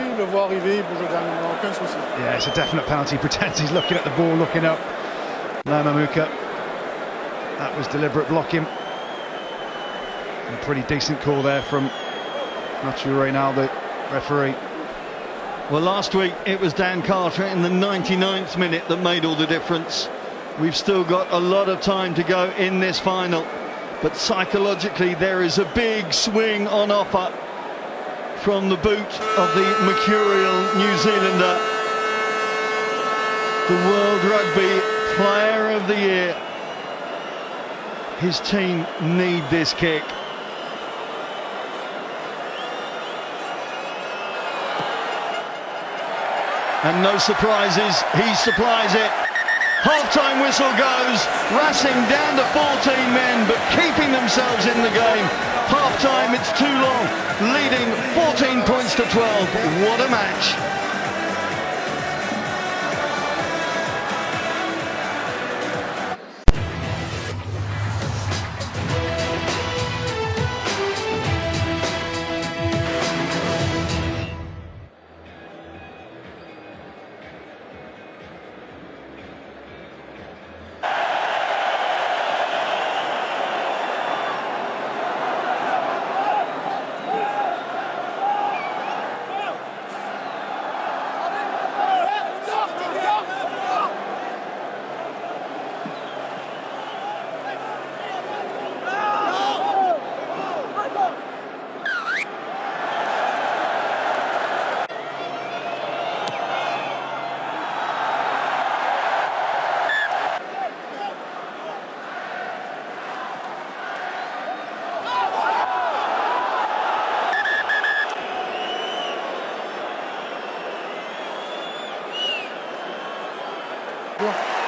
Yeah, it's a definite penalty. He pretends he's looking at the ball, looking up. No, Mamuka. That was deliberate blocking. A pretty decent call there from Mathieu Reynal, the referee. Well, last week it was Dan Carter in the 99th minute that made all the difference. We've still got a lot of time to go in this final, but psychologically there is a big swing on offer from the boot of the mercurial New Zealander, the World Rugby Player of the Year. His team need this kick. And no surprises, he supplies it. Half-time whistle goes, Racing down to 14 men, but keeping themselves in the game. Half-time, it's Toulon, leading 14 points to 12. What a match.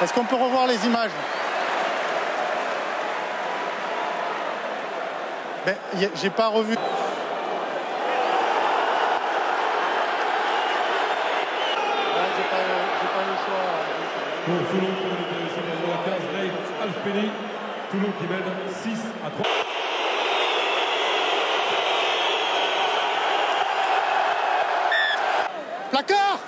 Est-ce qu'on peut revoir les images? Ben, j'ai pas revu. J'ai pas le choix. Pour Toulon, pour l'intéressé numéro 15, Raif Alfeni. Toulon qui mène 6-3. Placard!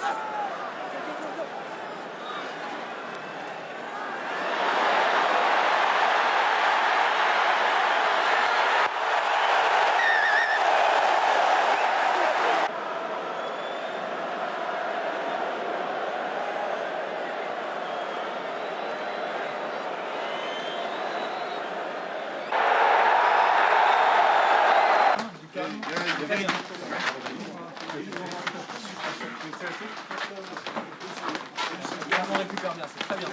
On récupère bien, c'est très bien.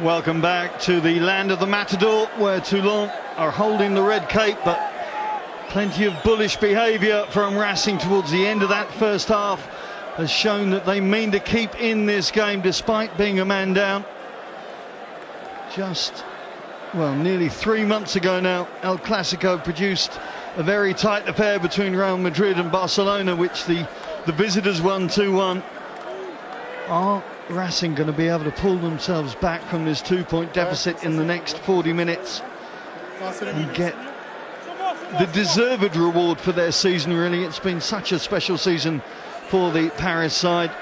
Welcome back to the land of the Matador, where Toulon are holding the red cape, but plenty of bullish behaviour from Racing towards the end of that first half has shown that they mean to keep in this game despite being a man down. Just, well, nearly 3 months ago now, El Clasico produced a very tight affair between Real Madrid and Barcelona, which the visitors won 2-1. Are Racing going to be able to pull themselves back from this 2-point deficit in the next 40 minutes and get the deserved reward for their season? Really, it's been such a special season for the Paris side.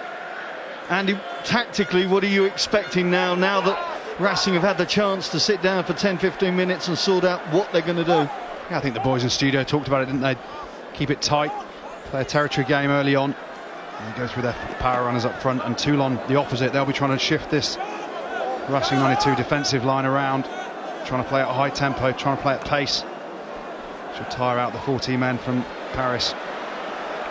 Andy, tactically, what are you expecting now that Racing have had the chance to sit down for 10-15 minutes and sort out what they're going to do? Yeah, I think the boys in studio talked about it, didn't they? Keep it tight, play a territory game early on, and go through their power runners up front. And Toulon, the opposite, they'll be trying to shift this Racing 92 defensive line around, trying to play at a high tempo, trying to play at pace. Should tire out the 14 men from Paris.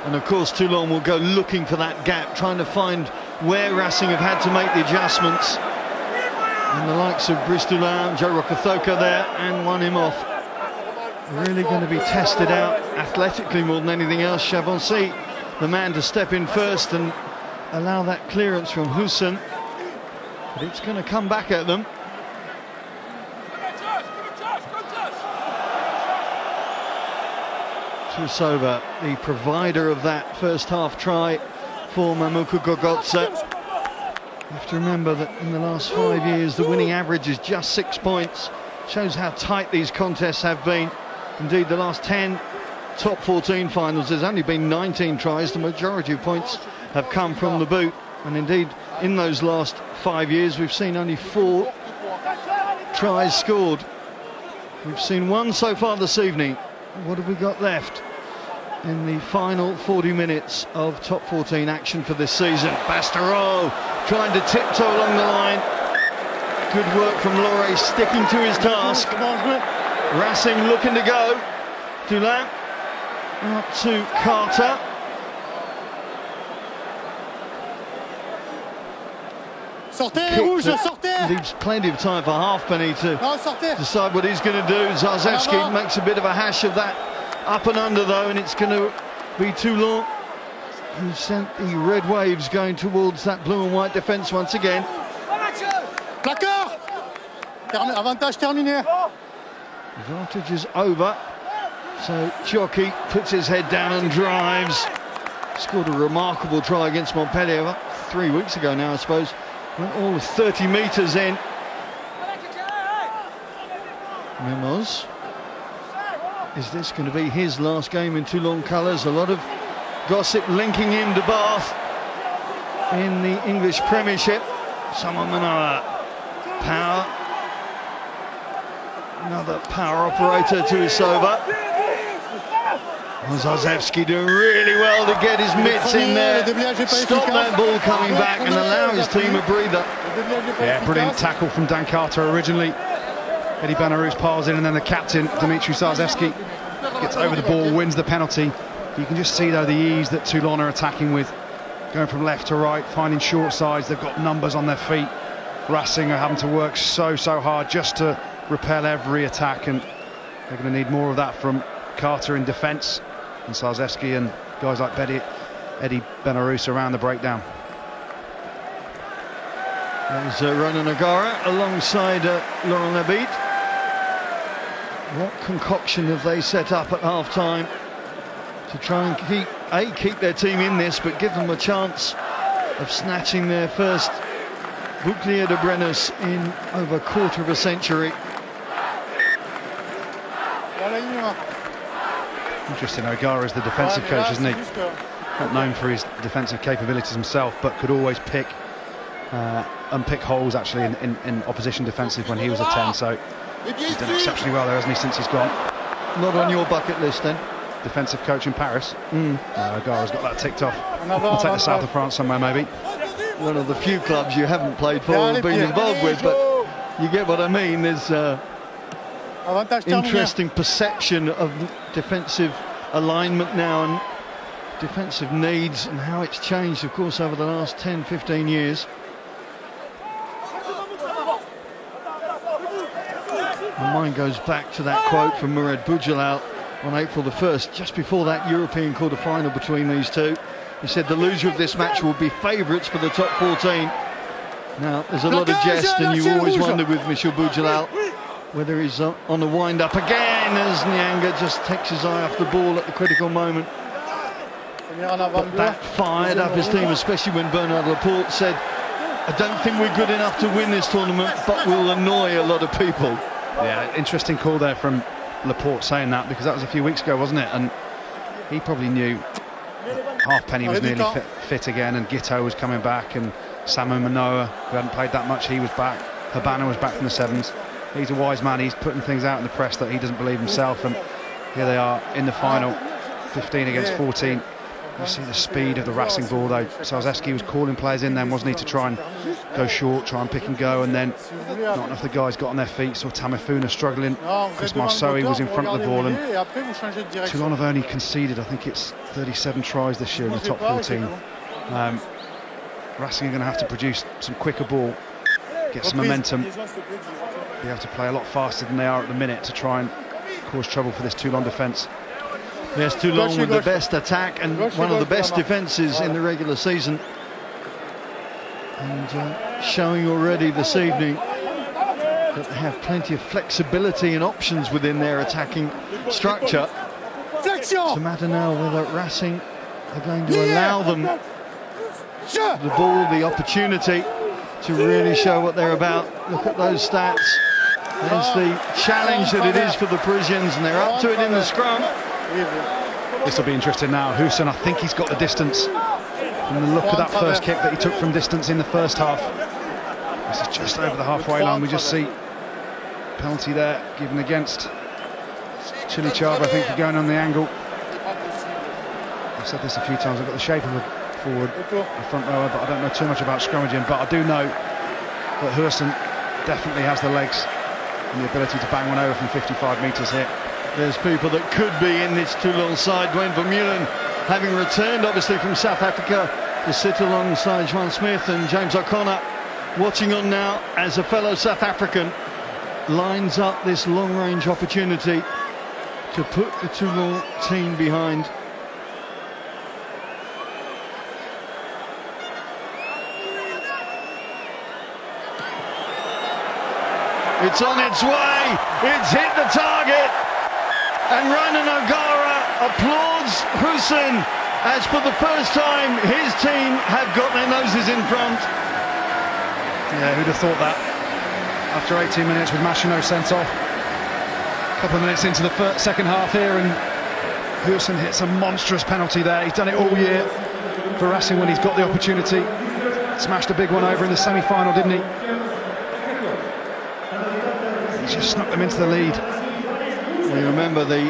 And of course Toulon will go looking for that gap, trying to find where Racing have had to make the adjustments. And the likes of Bristoulin, Joe Rokathoka there, and won him off. Really going to be tested out athletically more than anything else. Chavancy, the man to step in first and allow that clearance from Hussein. But it's going to come back at them. Tursova, the provider of that first half try for Mamuka Gogotze. You have to remember that in the last 5 years the winning average is just 6 points. Shows how tight these contests have been. Indeed, the last 10 top 14 finals, there's only been 19 tries. The majority of points have come from the boot. And indeed, in those last 5 years, we've seen only 4 tries scored. We've seen 1 so far this evening. What have we got left in the final 40 minutes of top 14 action for this season? Bastereau trying to tiptoe along the line. Good work from Loré, sticking to his task. Racing looking to go. Toulon out to Carter. Sortez, rouge, sortez! Leaves plenty of time for Halfpenny to decide what he's going to do. Zarzewski makes a bit of a hash of that up and under though, and it's going to be Toulon who sent the red waves going towards that blue and white defence once again. Placard! Avantage terminé. Advantage is over. So Chiocchi puts his head down and drives. Scored a remarkable try against Montpellier about 3 weeks ago now, I suppose. Went all of 30 metres in. Memos. Is this going to be his last game in Toulon colours? A lot of gossip linking him to Bath in the English Premiership. Samuel Manoa. Power. Another power operator to Isova. Zarzewski doing really well to get his mitts in there, stop that ball coming back and allow his team a breather. Yeah, brilliant tackle from Dan Carter originally. Eddie Benarous piles in, and then the captain, Dimitri Zarzewski, gets over the ball, wins the penalty. You can just see though the ease that Toulon are attacking with, going from left to right, finding short sides. They've got numbers on their feet. Racing are having to work so hard just to repel every attack, and they're going to need more of that from Carter in defence, and Zarzewski and guys like Eddie Benarous around the breakdown. There's Ronan O'Gara alongside Laurent Labite. What concoction have they set up at half-time to try and keep their team in this, but give them a chance of snatching their first Bouclier de Brennus in over a quarter of a century. Interesting, O'Gara is the defensive coach, isn't he? Not known for his defensive capabilities himself, but could always unpick holes actually in opposition defensive when he was a 10, so he's done exceptionally well there, hasn't he, since he's gone. Not on your bucket list then? Defensive coach in Paris? O'Gara's got that ticked off. I'll take the south of France somewhere maybe. One of the few clubs you haven't played for or been involved with, but you get what I mean. There's interesting perception of defensive alignment now and defensive needs and how it's changed, of course, over the last 10-15 years. My mind goes back to that quote from Murad Boudjelal on April the 1st, just before that European quarter-final between these two. He said the loser of this match will be favourites for the top 14. Now, there's a lot of jest, and you always wonder with Michel Boudjelal whether he's on the wind-up again, as Nyanga just takes his eye off the ball at the critical moment. But that fired up his team, especially when Bernard Laporte said, I don't think we're good enough to win this tournament, but we'll annoy a lot of people. Yeah, interesting call there from Laporte saying that, because that was a few weeks ago, wasn't it? And he probably knew Halfpenny was nearly fit again, and Giteau was coming back, and Samu Manoa, who hadn't played that much, he was back. Habana was back from the sevens. He's a wise man. He's putting things out in the press that he doesn't believe himself, and here they are in the final, 15 against 14. You see the speed of the Racing ball, though. Zarzewski was calling players in then, wasn't he, to try and go short, try and pick and go, and then not enough of the guys got on their feet. Saw Tamifuna struggling. Chris Marceau was in front of the ball, and Toulon have only conceded, I think it's 37 tries this year in the top 14. Racing are going to have to produce some quicker ball, get some momentum, be able to play a lot faster than they are at the minute to try and cause trouble for this Toulon defence. Yes, Toulon with the best attack and one of the best defences in the regular season, and showing already this evening that they have plenty of flexibility and options within their attacking structure. It's a matter now whether Racing are going to allow them the ball, the opportunity to really show what they're about. Look at those stats. There's the challenge that it is for the Parisians, and they're up to it in the scrum. This will be interesting now. Hussein, I think he's got the distance from the look of that first kick that he took from distance in the first half. This is just over the halfway line. We just see penalty there given against Chili Chaba, I think, for going on the angle. I've said this a few times, I've got the shape of a forward, a front rower, but I don't know too much about scrummaging. But I do know that Hussein definitely has the legs and the ability to bang one over from 55 metres here. There's people that could be in this Toulon side. Dwayne Vermeulen, having returned obviously from South Africa, to sit alongside Juan Smith and James O'Connor, watching on now as a fellow South African lines up this long-range opportunity to put the Toulon team behind. It's on its way, it's hit the target, and Ronan O'Gara applauds Hussein as for the first time his team have got their noses in front. Yeah, who'd have thought that? After 18 minutes with Machino sent off, a couple of minutes into the second half here, and Hussein hits a monstrous penalty there. He's done it all year for Racing when he's got the opportunity. Smashed a big one over in the semi-final, didn't he? He just snuck them into the lead. You remember the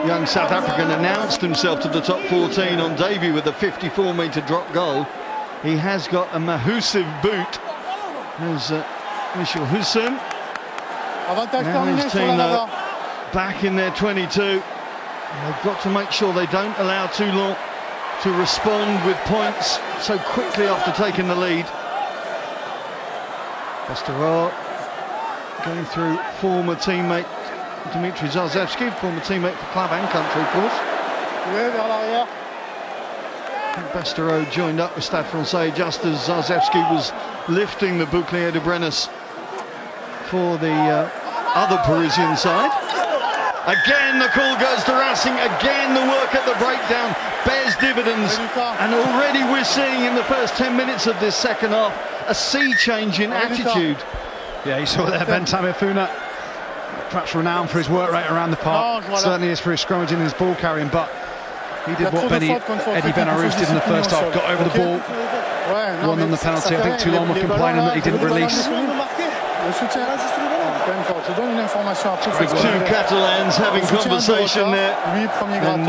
young South African announced himself to the top 14 on debut with a 54-metre drop goal. He has got a massive boot. There's Michel Hussein. Now his team though, back in their 22. They've got to make sure they don't allow Toulon to respond with points so quickly after taking the lead. Westergaard going through former teammate Dimitri Zarzewski, former teammate for club and country, of course. Bestereau joined up with Stade Francais just as Zarzewski was lifting the Bouclier de Brennes for the other Parisian side. Again the call goes to Racing, again the work at the breakdown bears dividends, and already we're seeing in the first 10 minutes of this second half a sea change in attitude. Yeah, you saw there Ben Tamifuna, perhaps renowned for his work rate around the park, certainly is for his scrummaging and his ball carrying, but he did what Eddie Benarous did in the first half, got over the ball, won on the penalty. I think Toulon were complaining that he didn't release. The two Catalans having conversation there, and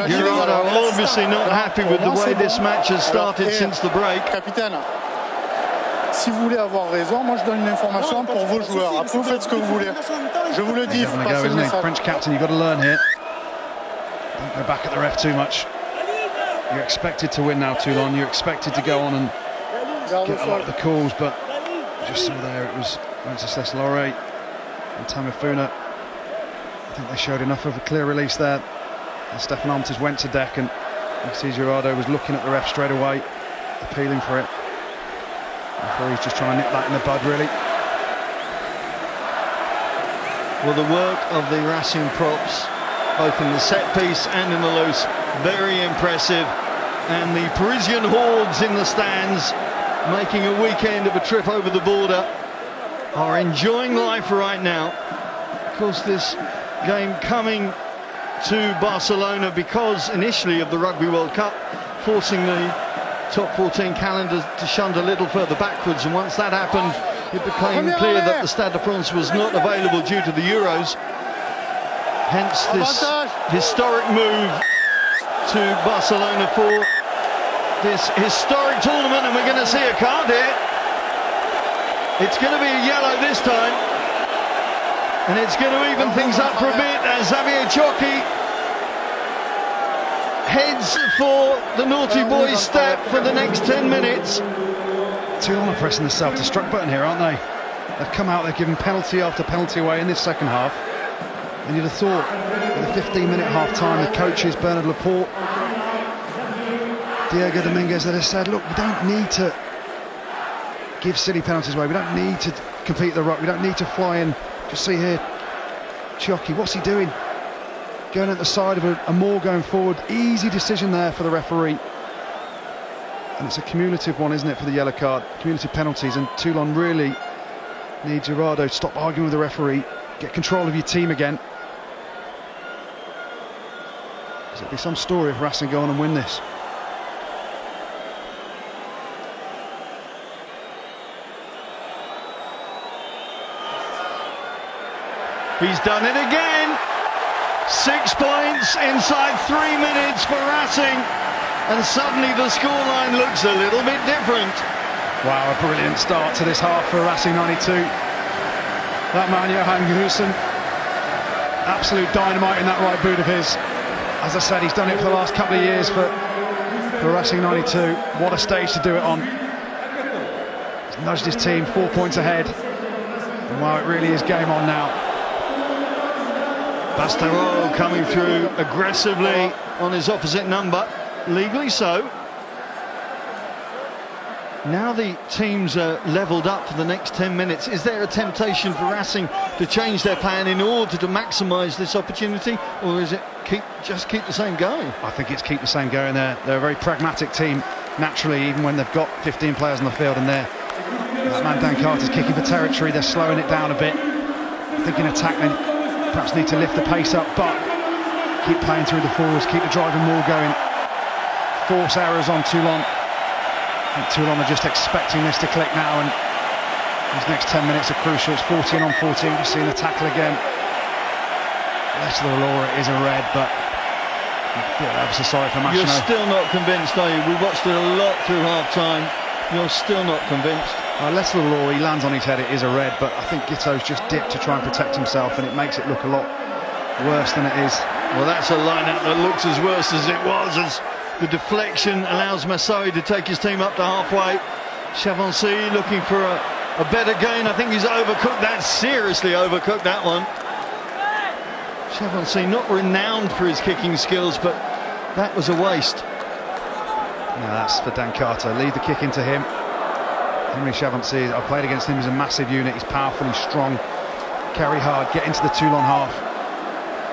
Gerardo obviously not happy with the way this match has started since the break. Si vous voulez avoir raison, moi je donne une information pour vos joueurs. Après vous faites ce que vous voulez. Je vous le dis, faut passer le message. French captain, you've got to learn here. Don't go back at the ref too much. You're expected to win now, Toulon. You're expected to go on and get a lot of the calls, but just saw there it was Wenceslas Lauré And Tamifuna, I think they showed enough of a clear release there. And Stefan Armitage went to deck, and you see Gerardo was looking at the ref straight away, appealing for it. Before he's just trying to nip that in the bud, really. Well, the work of the Racing props, both in the set piece and in the loose, very impressive. And the Parisian hordes in the stands, making a weekend of a trip over the border, are enjoying life right now. Of course, this game coming to Barcelona because initially of the Rugby World Cup, forcing the top 14 calendar to shunt a little further backwards, and once that happened, it became clear that the Stade de France was not available due to the Euros. Hence this historic move to Barcelona for this historic tournament, and we're going to see a card here. It's going to be a yellow this time, and it's going to even things up for a bit as Xavier Choki heads for the naughty boy step for the next 10 minutes. Toulon are pressing the self-destruct button here, aren't they? They've come out, they've given penalty after penalty away in this second half. And you'd have thought, with a 15-minute half-time, the coaches, Bernard Laporte, Diego Dominguez, that have said, look, we don't need to give silly penalties away, we don't need to compete the ruck, we don't need to fly in. Just see here, Choki, what's he doing? Going at the side of a Moore going forward. Easy decision there for the referee. And it's a cumulative one, isn't it, for the yellow card? Cumulative penalties, and Toulon really need Gerardo to stop arguing with the referee, get control of your team again. It'll be some story if Racing go on and win this. He's done it again. 6 points inside 3 minutes for Racing, and suddenly the scoreline looks a little bit different. Wow, a brilliant start to this half for Racing 92. That man, Johan Gusen, absolute dynamite in that right boot of his. As I said, he's done it for the last couple of years for Racing 92. What a stage to do it on. He's nudged his team 4 points ahead. And wow, it really is game on now. Bastaro coming through aggressively on his opposite number, legally so. Now the teams are levelled up for the next 10 minutes. Is there a temptation for Racing to change their plan in order to maximise this opportunity, or is it just keep the same going? I think it's keep the same going there. They're a very pragmatic team, naturally, even when they've got 15 players on the field, and that man Dan Carter's kicking for territory. They're slowing it down a bit. I think in attack they perhaps need to lift the pace up, but keep playing through the forwards, keep the driving wall going. Force errors on Toulon. I think Toulon are just expecting this to click now, and these next 10 minutes are crucial. It's 14 on 14, just seeing the tackle again. Less of the law, it is a red, but I feel ever so sorry for Machino. You're still not convinced, are you? We watched it a lot through half-time. You're still not convinced? Less of the law, he lands on his head, it is a red, but I think Gitto's just dipped to try and protect himself, and it makes it look a lot worse than it is. Well, that's a line-out that looks as worse as it was, as the deflection allows Massaoui to take his team up to halfway. Chavancy looking for a better gain. I think he's overcooked that, seriously overcooked that one. Chavancy not renowned for his kicking skills, but that was a waste. No, that's for Dan Carter. Lead the kick into him. Henry Chavancy, I've played against him, he's a massive unit, he's powerful, he's strong. Carry hard, get into the Toulon half.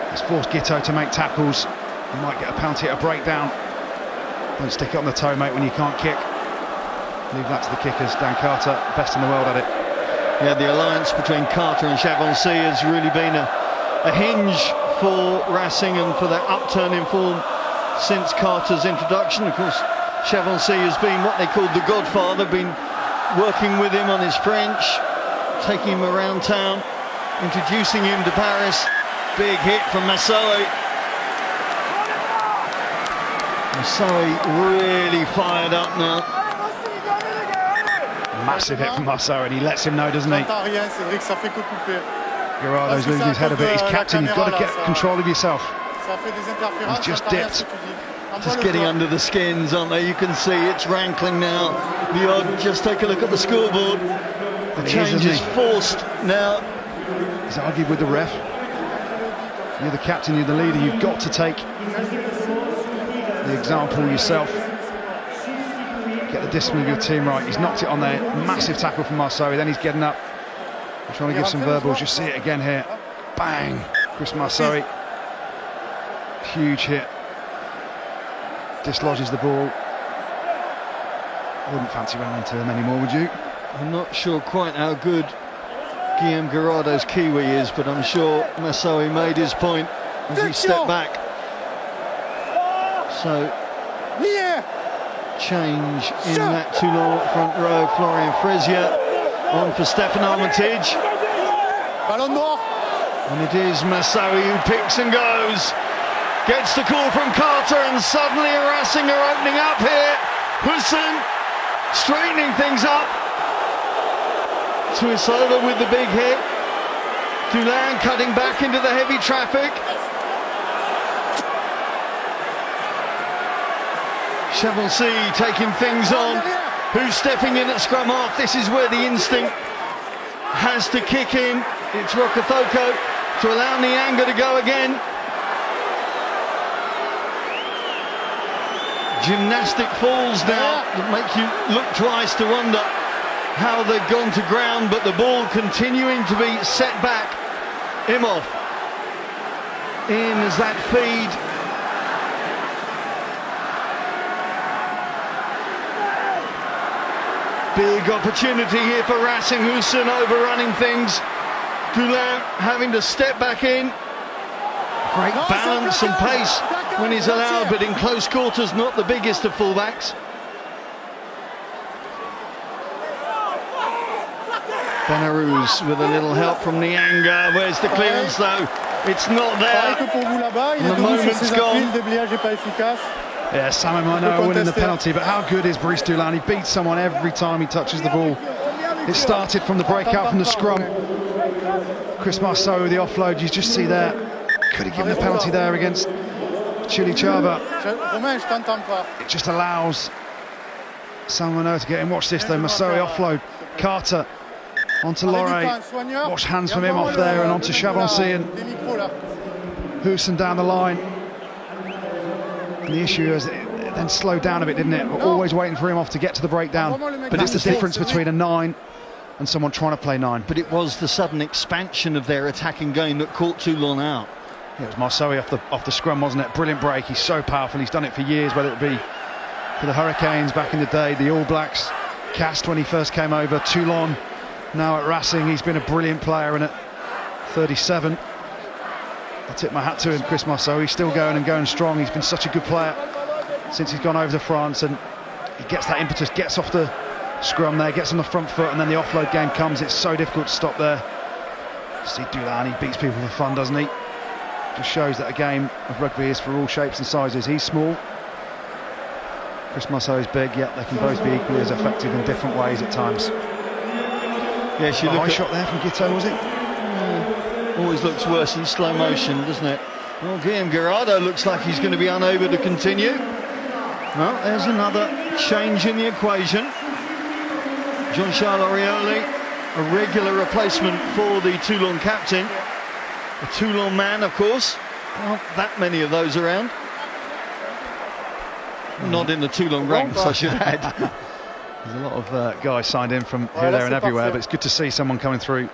He's forced Gitto to make tackles. He might get a penalty at a breakdown. Don't stick it on the toe, mate, when you can't kick. Leave that to the kickers. Dan Carter, best in the world at it. Yeah, the alliance between Carter and Chavancy has really been a hinge for Racing and for their upturn in form since Carter's introduction. Of course, Chavancy has been what they called the godfather, been working with him on his French, taking him around town, introducing him to Paris. Big hit from Massaoui. Massaoui really fired up now. Massive hit from Massaoui, and he lets him know, doesn't he? Gerardo's losing his head a bit. He's captain, you've got to get control of yourself. He's just dipped. Just getting under the skins, aren't they? You can see it's rankling now. The odd, just take a look at the scoreboard. The change is forced now. He's argued with the ref. You're the captain, you're the leader, you've got to take the example yourself. Get the discipline of your team right. He's knocked it on there. Massive tackle from Marceau. Then he's getting up and trying to give some verbals. You see it again here. Bang! Chris Marceau. Huge hit. Dislodges the ball. Wouldn't fancy running into him anymore, would you? I'm not sure quite how good Guillaume Garrado's Kiwi is, but I'm sure Marceau made his point as he stepped back. So, change in that Toulon front row. Florian Frazier on for Stefan Armitage. And it is Marceau who picks and goes. Gets the call from Carter, and suddenly Racing are opening up here. Hussein straightening things up. Tuisova with the big hit. Toulon cutting back into the heavy traffic. Chavancy taking things on. Who's stepping in at scrum half? This is where the instinct has to kick in. It's Rokothoko to allow Nyanga to go again. Gymnastic falls now that make you look twice to wonder how they've gone to ground, but the ball continuing to be set back. Imhoff in as that feed. Big opportunity here for Racing. Hussein overrunning things. Toulon having to step back in. Great balance and pace when he's allowed, but in close quarters, not the biggest of fullbacks. Benarous with a little help from Nyanga. Where's the clearance though? It's not there. And the moment's gone. Yeah, Samuel might know winning the penalty, but how good is Brice Toulon? He beats someone every time he touches the ball. It started from the breakout from the scrum. Chris Marceau with the offload, you just see there. Could have given a penalty there against Chili Chava. It just allows Samuel to get in. Watch this though, Marceau offload. Carter onto Loré. Watch hands from him off there and onto Chavancy and Hussein down the line. And the issue is it then slowed down a bit, didn't it? We're always waiting for him off to get to the breakdown. But it's the difference between a 9 and someone trying to play 9. But it was the sudden expansion of their attacking game that caught Toulon out. Yeah, it was Marceau off the scrum, wasn't it? Brilliant break. He's so powerful. He's done it for years, whether it be for the Hurricanes back in the day, the All Blacks, Cast when he first came over, Toulon, now at Racing. He's been a brilliant player, and at 37, I tip my hat to him, Chris Marceau. He's still going and going strong. He's been such a good player since he's gone over to France, and he gets that impetus, gets off the scrum there, gets on the front foot, and then the offload game comes. It's so difficult to stop there. See Toulon, he beats people for fun, doesn't he? Just shows that a game of rugby is for all shapes and sizes. He's small, Chris Marceau is big, yet they can both be equally as effective in different ways at times. Yes, you look at shot there from Guiteau, was it? Always looks worse in slow motion, doesn't it? Well, Guillaume Garrado looks like he's going to be unable to continue. Well, there's another change in the equation. Jean-Charles Aurioli, a regular replacement for the Toulon captain. A Toulon man, of course. Not that many of those around. Not in the Toulon ranks, I should add. There's a lot of guys signed in from here, there and everywhere, but it's good to see someone coming through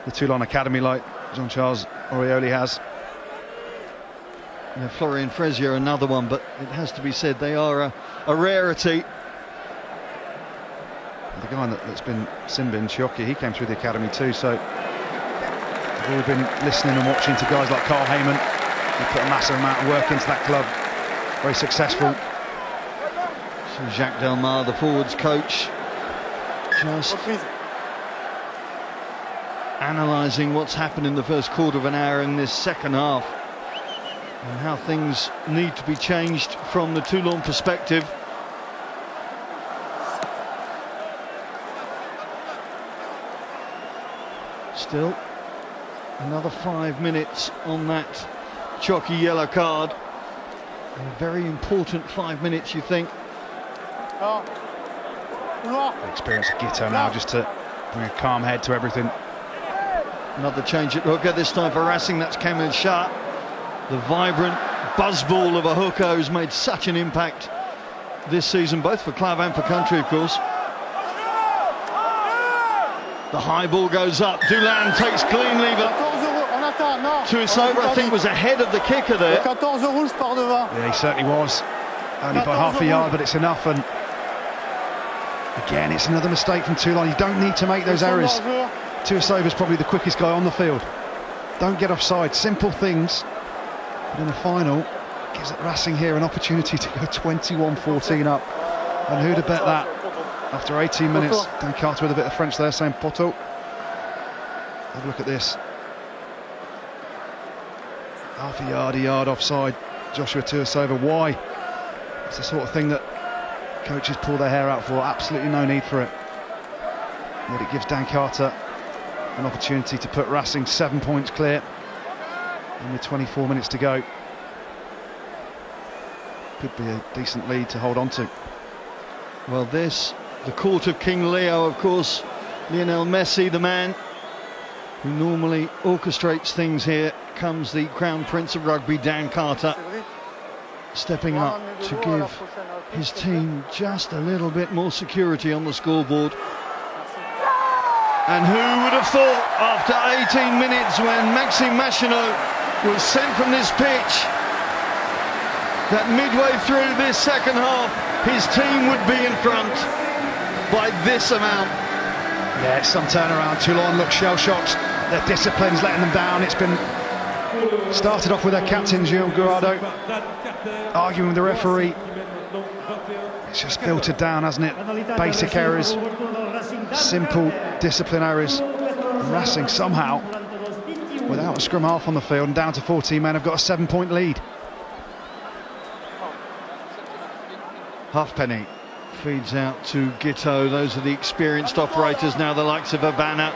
the Toulon Academy like Jean-Charles Aurioli has. Yeah, Florian Frazier, another one, but it has to be said they are a rarity. The guy that's been Simbin Chioki, he came through the academy too, so we've all been listening and watching to guys like Carl Heyman. He put a massive amount of work into that club, very successful. So Jacques Delmar, the forwards coach, just analysing what's happened in the first quarter of an hour in this second half and how things need to be changed from the Toulon perspective. Still another 5 minutes on that chalky yellow card. A very important 5 minutes, you think. The experience of Guiteau now just to bring a calm head to everything. Another change at hooker, this time for Racing, that's Kamil Shah. The vibrant buzzball of a hooker who's made such an impact this season, both for club and for country, of course. The high ball goes up, Toulon takes cleanly, but Tuisova, I think, was ahead of the kicker there. Yeah, he certainly was. Only by half a yard, but it's enough. And again, it's another mistake from Toulon. You don't need to make those errors. Tuisova's probably the quickest guy on the field. Don't get offside, simple things. But in the final, gives Racing here an opportunity to go 21-14 up. And who'd have bet that? After 18 minutes, Dan Carter with a bit of French there, saying poteau. Have a look at this. Half a yard offside. Joshua Tuisova, why? It's the sort of thing that coaches pull their hair out for. Absolutely no need for it. But it gives Dan Carter an opportunity to put Racing 7 points clear in with 24 minutes to go. Could be a decent lead to hold on to. Well, this, the court of King Leo, of course. Lionel Messi, the man who normally orchestrates things here, comes the Crown Prince of Rugby, Dan Carter, stepping up to give his team just a little bit more security on the scoreboard. And who would have thought, after 18 minutes, when Maxime Machineau was sent from this pitch, that midway through this second half, his team would be in front by this amount. Yeah, it's some turnaround. Toulon look shell-shocked. Their discipline's letting them down. It's been started off with their captain, Gilles Guirado, arguing with the referee. It's just filtered down, hasn't it? Basic errors, simple discipline errors. And Racing somehow, without a scrum half on the field and down to 14 men, have got a 7-point lead. Halfpenny feeds out to Giteau. Those are the experienced operators now, the likes of Habana.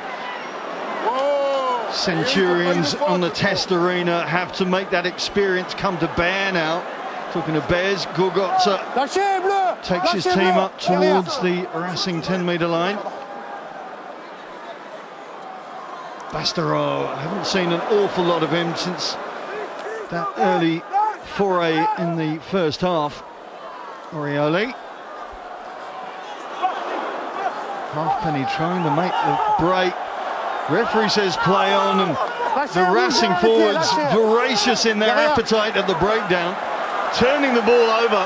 Centurions on the test arena have to make that experience come to bear now. Talking to Bez, Gorgotza takes his team up towards the Racing 10-metre line. Bastareaud, I haven't seen an awful lot of him since that early foray in the first half. Orioli. Halfpenny trying to make the break. Referee says play on, and the Racing forwards voracious in their appetite at the breakdown, turning the ball over.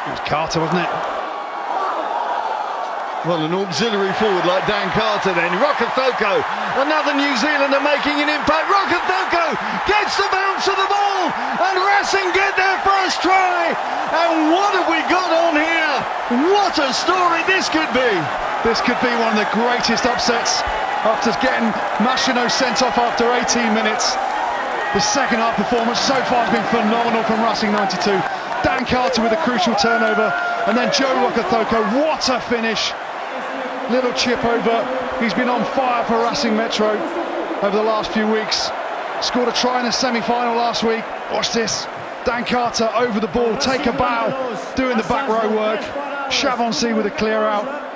It was Carter, wasn't it? Well, an auxiliary forward like Dan Carter then. Rokethoko, another New Zealander making an impact. Rokethoko gets the bounce of the ball, and Racing get their first try. And what have we got on here? What a story this could be. This could be one of the greatest upsets after getting Machineau sent off after 18 minutes. The second half performance so far has been phenomenal from Racing 92. Dan Carter with a crucial turnover, and then Joe Rokethoko, what a finish. Little chip over. He's been on fire for Racing Metro over the last few weeks. Scored a try in the semi-final last week. Watch this. Dan Carter over the ball, take a bow, doing the back row work. Chavancy with a clear out.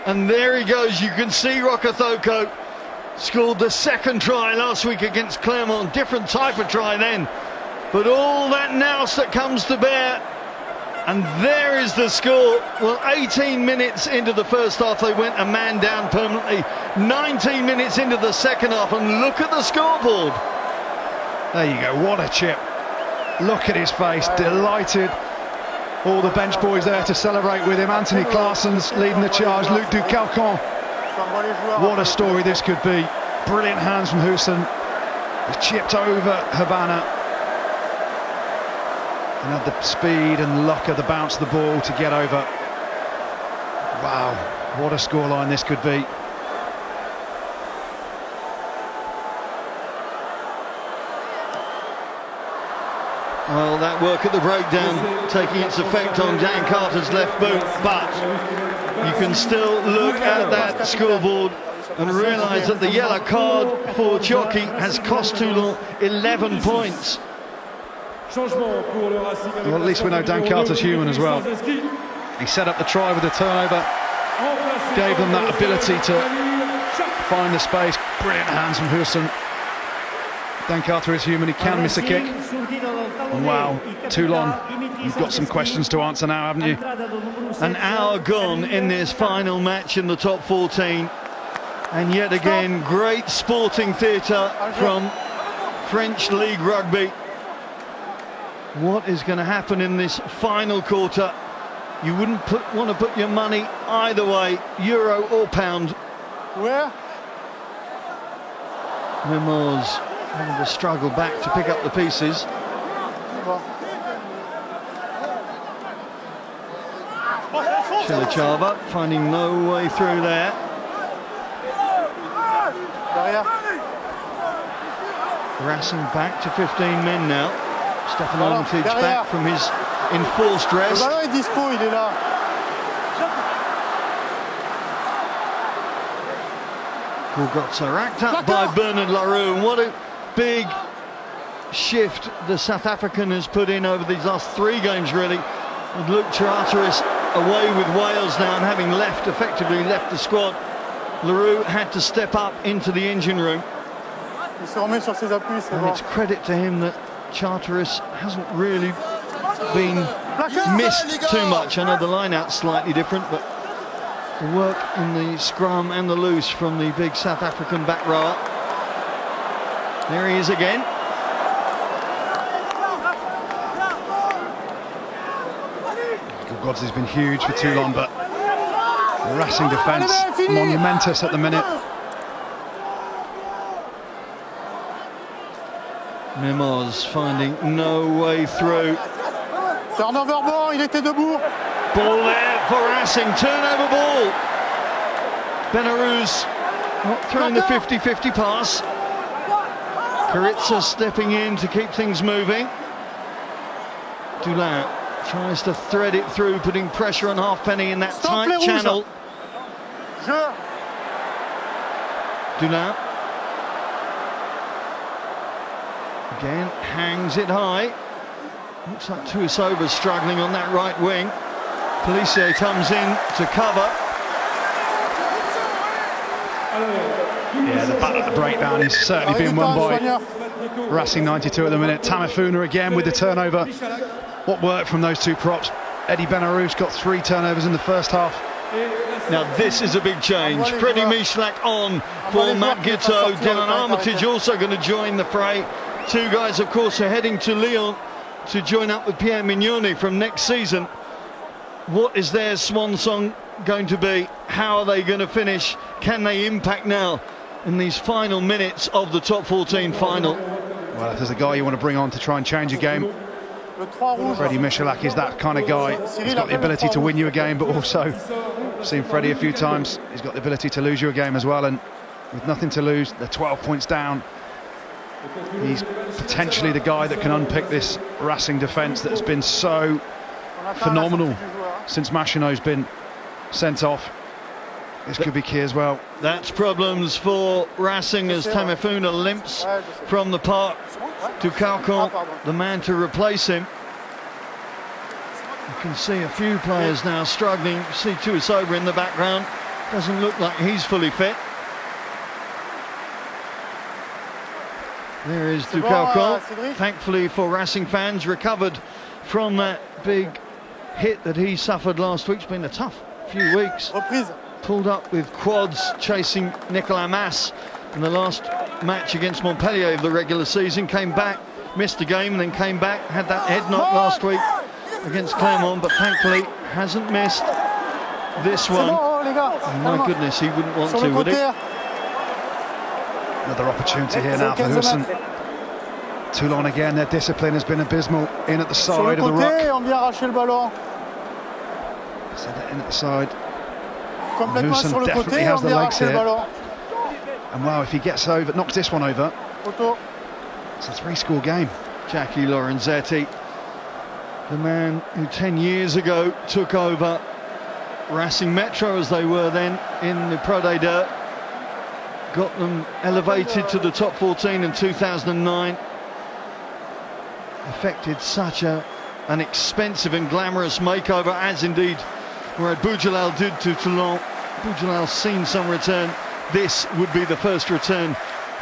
And there he goes. You can see Rokethoko scored the second try last week against Clermont. Different type of try then, but all that nous that comes to bear. And there is the score. Well, 18 minutes into the first half, they went a man down permanently. 19 minutes into the second half, and look at the scoreboard. There you go, what a chip. Look at his face, delighted. All the bench boys there to celebrate with him. Anthony Claessen's leading the charge, Luc Ducalcon. What a story this could be. Brilliant hands from Hussein. He's chipped over Habana. And had the speed and luck of the bounce of the ball to get over. Wow, what a scoreline this could be. Well, that work at the breakdown taking its effect on Dan Carter's left boot, but you can still look at that scoreboard and realise that the yellow card for Ciocchi has cost Toulon 11 points. Well, at least we know Dan Carter's human as well. He set up the try with the turnover gave them that ability to find the space. Brilliant hands from Hussein. Thank Arthur is human, he can miss a kick. And wow, Toulon, you've got some questions to answer now, haven't you? An hour gone in this final match in the top 14. And yet again, great sporting theatre from French League Rugby. What is going to happen in this final quarter? You wouldn't want to put your money either way, euro or pound. Where? Memos having to struggle back to pick up the pieces. Chilachava finding no way through there. Racing back to 15 men now. Stefan Armitage back from his enforced rest. Gorgotza racked up by Bernard Larue. And what a big shift the South African has put in over these last 3 games, really. And Luke Charteris away with Wales now, and having effectively left the squad, Larue had to step up into the engine room. And it's credit to him that Charteris hasn't really been missed too much. I know the line-out's slightly different, but the work in the scrum and the loose from the big South African back rower. There he is again. Gorgotza's been huge for Toulon, but the Racing defence monumentous at the minute. Memos finding no way through. Turnover ball, il était debout. Ball there for Racing, turnover ball. Benarouz not throwing the 50-50 pass. Karitsa stepping in to keep things moving. Toulon tries to thread it through, putting pressure on Halfpenny in that tight channel. Toulon again hangs it high. Looks like Tuisoba's struggling on that right wing. Police comes in to cover. Yeah, the battle at the breakdown is certainly being won by Racing 92 at the minute. Tamifuna again with the turnover. What work from those 2 props. Eddie Benarouz got 3 turnovers in the first half. Now this is a big change. Freddie Michalak on for Matt Guiteau. Dylan Armitage also going to join the fray. 2 guys, of course, are heading to Lyon to join up with Pierre Mignoni from next season. What is their swan song going to be? How are they going to finish? Can they impact now in these final minutes of the top 14 final? Well, if there's a guy you want to bring on to try and change a game, Freddie Michalak is that kind of guy. He's got the ability to win you a game, but also, I've seen Freddie a few times, he's got the ability to lose you a game as well, and with nothing to lose, they're 12 points down. He's potentially the guy that can unpick this Racing defence that has been so phenomenal since Machino's been sent off. This could be key as well. That's problems for Racing as Tamifuna limps from the park to Calcon, the man to replace him. You can see a few players now struggling. You see Tuisoba in the background. Doesn't look like he's fully fit. There is Ducalcon, thankfully for Racing fans, recovered from that big hit that he suffered last week. It's been a tough few weeks. Pulled up with quads chasing Nicolas Mas in the last match against Montpellier of the regular season. Came back, missed a game and then came back, had that head knock last week against Clermont, but thankfully hasn't missed this one. Oh, my goodness, he wouldn't want to, would he? Another opportunity here now for Hussein. Toulon again, their discipline has been abysmal. In at the side of the ruck. Send it in at the side. Hussein definitely has the legs here. And wow, if he gets over, knocks this one over, it's a 3-score game. Jackie Lorenzetti, the man who 10 years ago took over Racing Metro as they were then in the Pro D2, got them elevated to the top 14 in 2009, effected such an expensive and glamorous makeover, as indeed Mourad Boujalal did to Toulon Bougelal's seen some return. This would be the first return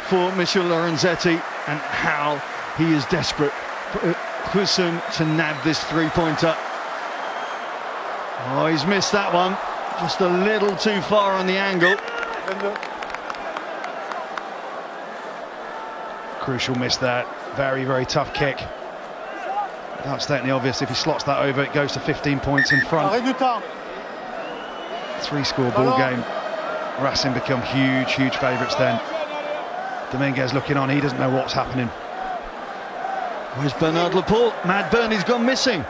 for Michel Lorenzetti, and how he is desperate for Husum to nab this three-pointer. Oh, he's missed that one. Just a little too far on the angle. Crucial miss that. Very, very tough kick. Without stating the obvious, if he slots that over, it goes to 15 points in front. 3-score ball game. Racing become huge, huge favourites then. Dominguez looking on, he doesn't know what's happening. Where's Bernard Laporte? Mad Bernie's gone missing.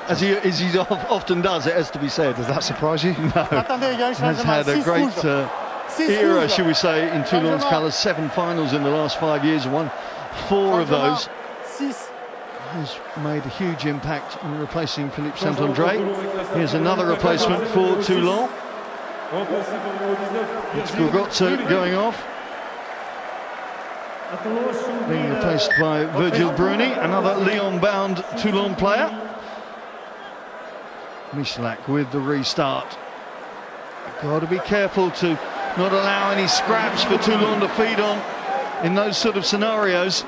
As he often does, it has to be said. Does that surprise you? No. Has had a great era, shall we say, in Toulon's colours. 7 finals in the last 5 years, and won 4 of those. Has made a huge impact in replacing Philippe Saint-André. Here's another replacement for Toulon. It's Gorgotze going off, being replaced by Virgil Bruni, another Lyon-bound Toulon player. Michalak with the restart. Got to be careful to not allow any scraps for Toulon to feed on in those sort of scenarios.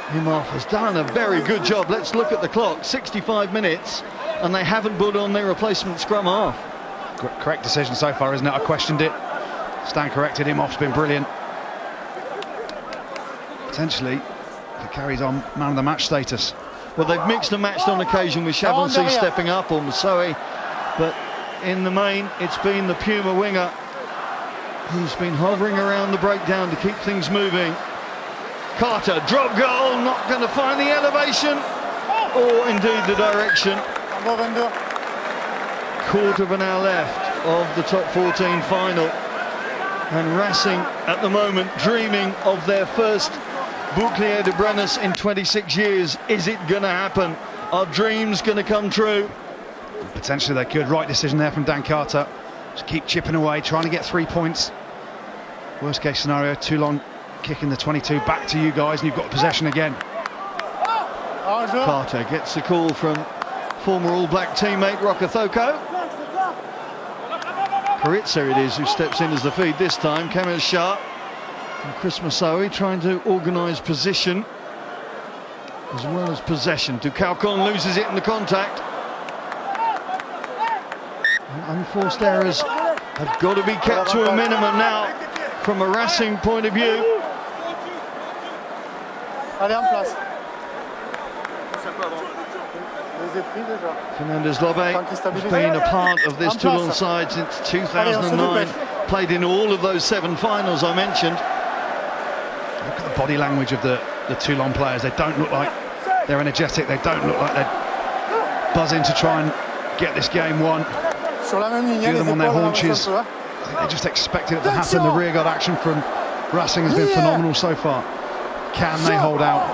Himov has done a very good job. Let's look at the clock. 65 minutes, and they haven't put on their replacement scrum half. Correct decision so far, isn't it? I questioned it. Stan corrected him. Himov's been brilliant. Potentially, if he carries on man of the match status. Well, they've mixed and matched on occasion with Chaboncy stepping up, or Moussoui, but in the main, it's been the Puma winger who's been hovering around the breakdown to keep things moving. Carter, drop goal, not going to find the elevation, or indeed the direction. Quarter of an hour left of the top 14 final, and Racing at the moment dreaming of their first Bouclier de Brennus in 26 years. Is it going to happen? Are dreams going to come true? Potentially they could. Right decision there from Dan Carter. Just keep chipping away, trying to get 3 points. Worst case scenario, Toulon kicking the 22 back to you guys, and you've got possession again. Carter gets the call from former All Black teammate Rokothoko. Karitsa it is who steps in as the feed this time. Kamel Shah and Chris Moussoui trying to organise position as well as possession. Ducalcon loses it in the contact. And unforced errors have got to be kept to a minimum now from a Racing point of view. Fernandez Lobe has been a part of this Toulon side since 2009, played in all of those 7 finals I mentioned. Look at the body language of the Toulon players. They don't look like they're energetic, they don't look like they're buzzing to try and get this game won. A few of them on their haunches. I think they just expected it to happen. The rearguard action from Racing has been phenomenal so far. Can they hold out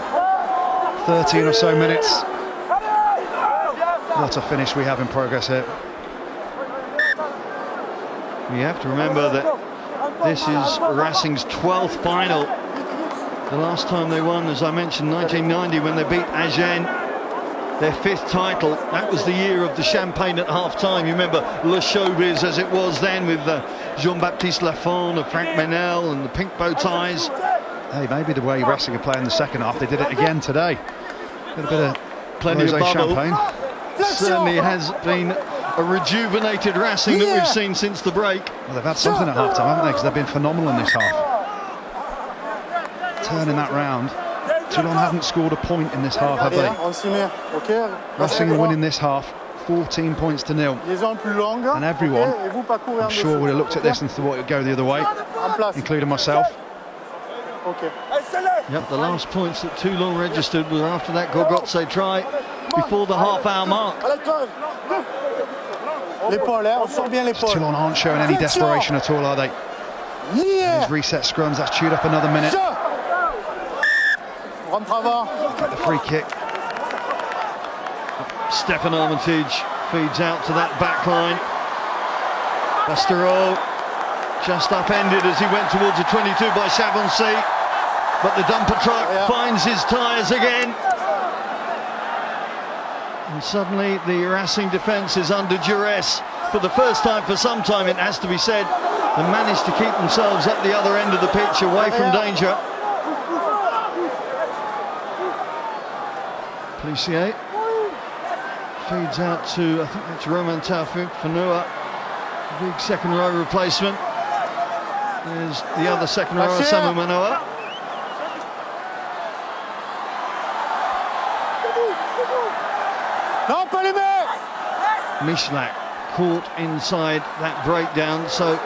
13 or so minutes? What a finish we have in progress here. You have to remember that this is Racing's 12th final. The last time they won, as I mentioned, 1990, when they beat Agen, their 5th title. That was the year of the champagne at half-time. You remember Le Showbiz as it was then, with Jean-Baptiste Lafont and Frank Menel and the pink bow ties. Hey, maybe the way Racing are playing the second half, they did it again today. A bit of plenty of bubble. Champagne. Certainly has been a rejuvenated Racing that we've seen since the break. Well, they've had something at half-time, haven't they? Because they've been phenomenal in this half. Turning that round. Toulon haven't scored a point in this half, have they? Racing are winning this half 14 points to 0. And everyone, I'm sure, would have looked at this and thought it would go the other way, including myself. Yep, the last points that Toulon registered were after that Gorgotze try before the half-hour mark. Toulon aren't showing any desperation at all, are they? These reset scrums, that's chewed up another minute. Get the free kick. Stefan Armitage feeds out to that back line. Bastereau just upended as he went towards the 22 by Chaboncy, but the dumper truck finds his tyres again. And suddenly the Racing defence is under duress. For the first time for some time, it has to be said, they managed to keep themselves at the other end of the pitch, away from danger. Plissier feeds out to, I think that's Roman Taufik-Fanua, big second row replacement. There's the other second row, Samu Manoa. Mishlak caught inside that breakdown, so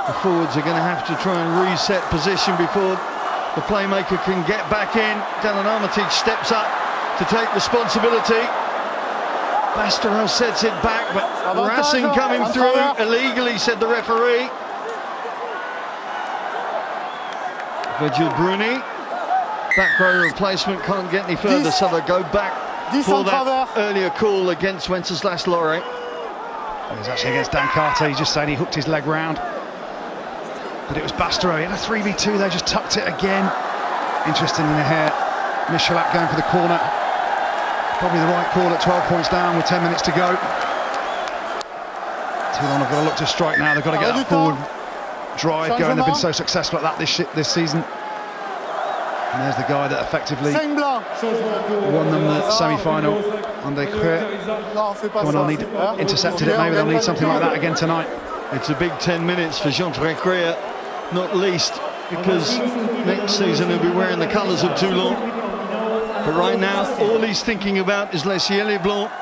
the forwards are going to have to try and reset position before the playmaker can get back in. Delan Armitage steps up to take responsibility. Bastereau sets it back, but Racing coming through illegally, said the referee. Virgil Bruni, back row replacement, can't get any further, so they go back for that earlier call against Wenceslas Lorre. It was actually against Dan Carter. He's just saying he hooked his leg round, but it was Bastereau. He had a 3v2 there, just tucked it again. Interesting in the hair. Michalak going for the corner. Probably the right call at 12 points down with 10 minutes to go. Toulon have got to look to strike now. They've got to get that forward drive going. They've been so successful at that this season. And there's the guy that effectively won them the semi-final. Andre Creux. Well, they'll need intercepted it. Maybe they'll need something like that again tonight. It's a big 10 minutes for Jean-Pierre Creux, not least because next season he'll be wearing the colours of Toulon. But right now, all he's thinking about is Les Ciels et Blancs.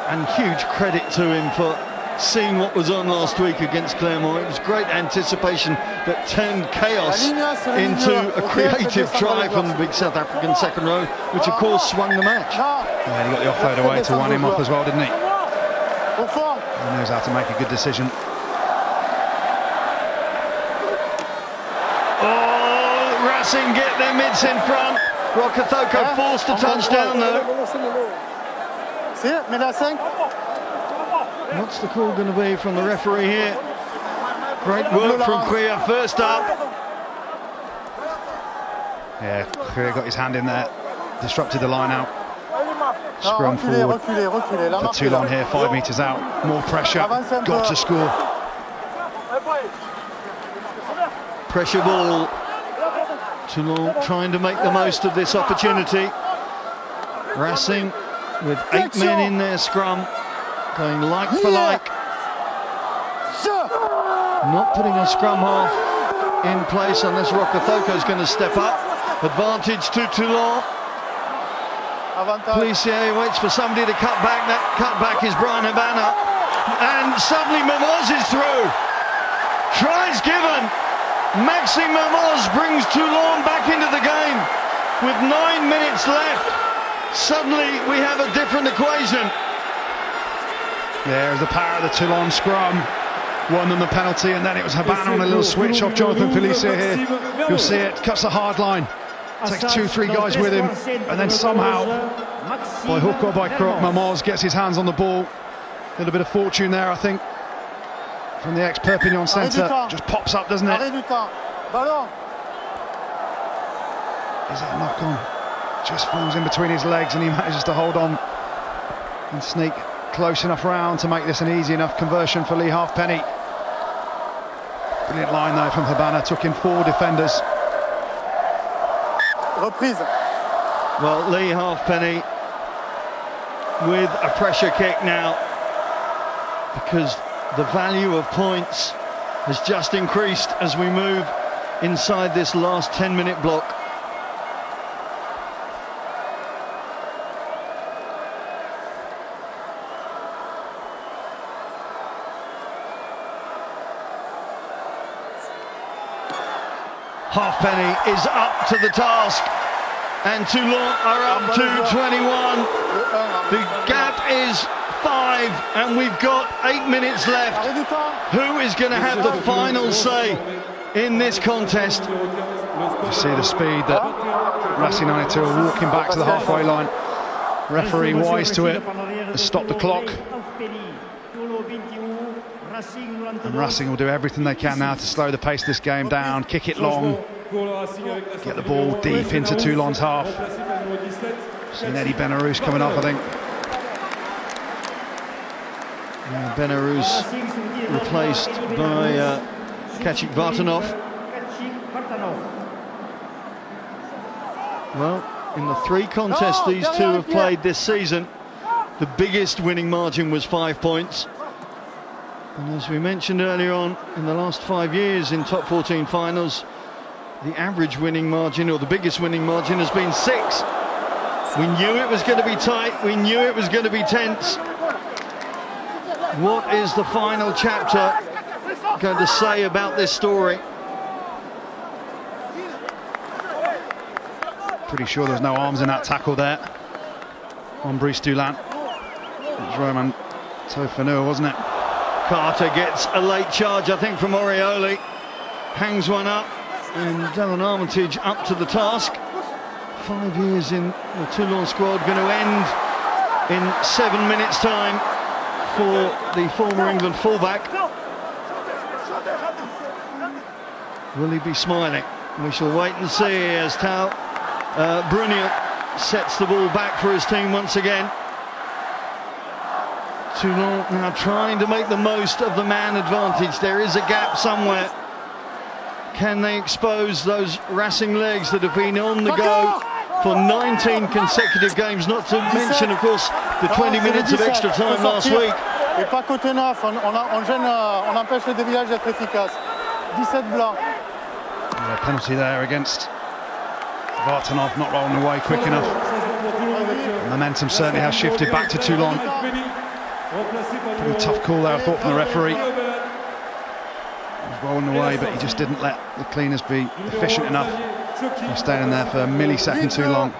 And huge credit to him for seeing what was on last week against Clermont. It was great anticipation that turned chaos into a creative try from the big South African second row, which of course swung the match. Yeah, he got the offload away to wind him off as well, didn't he? He knows how to make a good decision. Oh, Racing get their mids in front. Rokothoko forced a touchdown though. What's the call going to be from the referee here? Great work from Creux first up. Yeah, Creux got his hand in there, disrupted the line out. Scrum forward for Toulon here, 5 metres out. More pressure, got to score. Pressure ball. Toulon trying to make the most of this opportunity. Racing with 8 men in their scrum, going like for like. Not putting a scrum half in place unless Rokothoko is going to step up. Advantage to Toulon. Plissier waits for somebody to cut back. That cut back is Brian Habana. And suddenly Mermoz is through. Tries given. Maxime Mermoz brings Toulon back into the game. With 9 minutes left, suddenly we have a different equation. There's the power of the Toulon scrum. Won them the penalty, and then it was Habana on a little switch off Jonathan Plissier here. You'll see it, cuts the hard line. Takes 2-3 guys with him, and then somehow, by hook or by crook, Mermoz gets his hands on the ball. A little bit of fortune there, I think, from the ex-Perpignan centre. Just pops up, doesn't it? Is it a knock-on? Just falls in between his legs, and he manages to hold on and sneak close enough round to make this an easy enough conversion for Lee Halfpenny. Brilliant line though from Habana, took in 4 defenders. Reprise. Well, Lee Halfpenny with a pressure kick now, because the value of points has just increased as we move inside this last 10-minute block. Halfpenny is up to the task, and Toulon are up to 21. The gap is 5, and we've got 8 minutes left. Who is going to have the final say in this contest? You see the speed that Racing 92 are walking back to the halfway line. Referee wise to it has stopped the clock. And Racing will do everything they can now to slow the pace of this game down, kick it long, get the ball deep into Toulon's half. Seen Eddie Benarous coming off, I think. Yeah, Benarous replaced by Kachik Vartanov. Well, in the 3 contests these two have played this season, the biggest winning margin was 5 points. And as we mentioned earlier on, in the last 5 years in top 14 finals, the average winning margin, or the biggest winning margin, has been 6. We knew it was going to be tight, we knew it was going to be tense. What is the final chapter going to say about this story? Pretty sure there's no arms in that tackle there on Brice Dulin. It was Roman Tofanua, wasn't it? Carter gets a late charge, I think, from Orioli. Hangs one up, and Dylan Armitage up to the task. 5 years in the Toulon squad, going to end in 7 minutes' time for the former England fullback. Will he be smiling? We shall wait and see as Brunier sets the ball back for his team once again. Toulon now trying to make the most of the man advantage. There is a gap somewhere. Can they expose those Racing legs that have been on the go for 19 consecutive games, not to mention, of course, the 20 minutes of extra time last week. Et pas côté neuf, on gêne, on empêche le déviage d'être efficace. 17 blancs. Yeah, penalty there against Vartanov, not rolling away quick enough. Momentum certainly has shifted back to Toulon. Pretty tough call there, I thought, from the referee. He was rolling away, but he just didn't let the cleaners be efficient enough. He's staying there for a millisecond too long.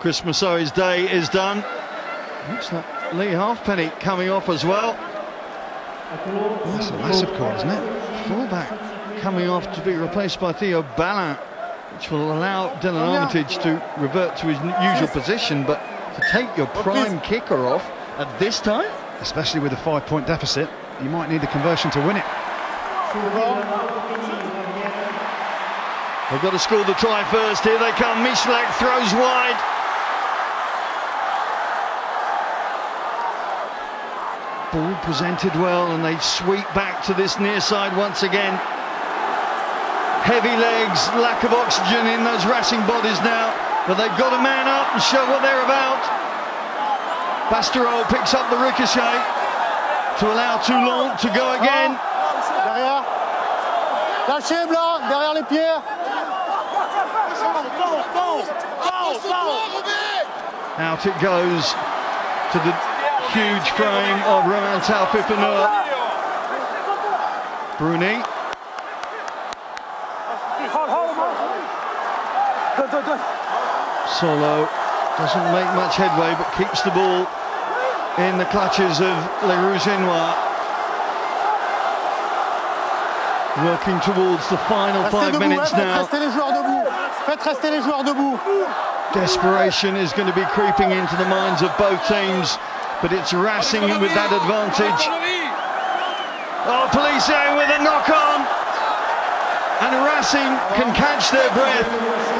Chris Massoi's day is done. Looks like Lee Halfpenny coming off as well. That's a massive call, isn't it? Fullback coming off to be replaced by Theo Ballin, which will allow Dylan Armitage to revert to his usual position, but to take your prime kicker off at this time? Especially with a 5-point deficit, you might need the conversion to win it. They've got to score the try first. Here they come. Michalak throws wide. Ball presented well, and they sweep back to this near side once again. Heavy legs, lack of oxygen in those Racing bodies now, but they've got to man up and show what they're about. Bastereau picks up the ricochet to allow Toulon to go again. Derrière. Lâchez Blanc, derrière les pieds. Out it goes to the huge frame of Roman Taufifenua. Bruni. Solo doesn't make much headway, but keeps the ball in the clutches of Le Rouge-et-Noir. Working towards the final 5 minutes now. Faites rester les joueurs debout. Desperation is going to be creeping into the minds of both teams, but it's Racing with that advantage. Oh, Police with a knock-on, and Racing can catch their breath,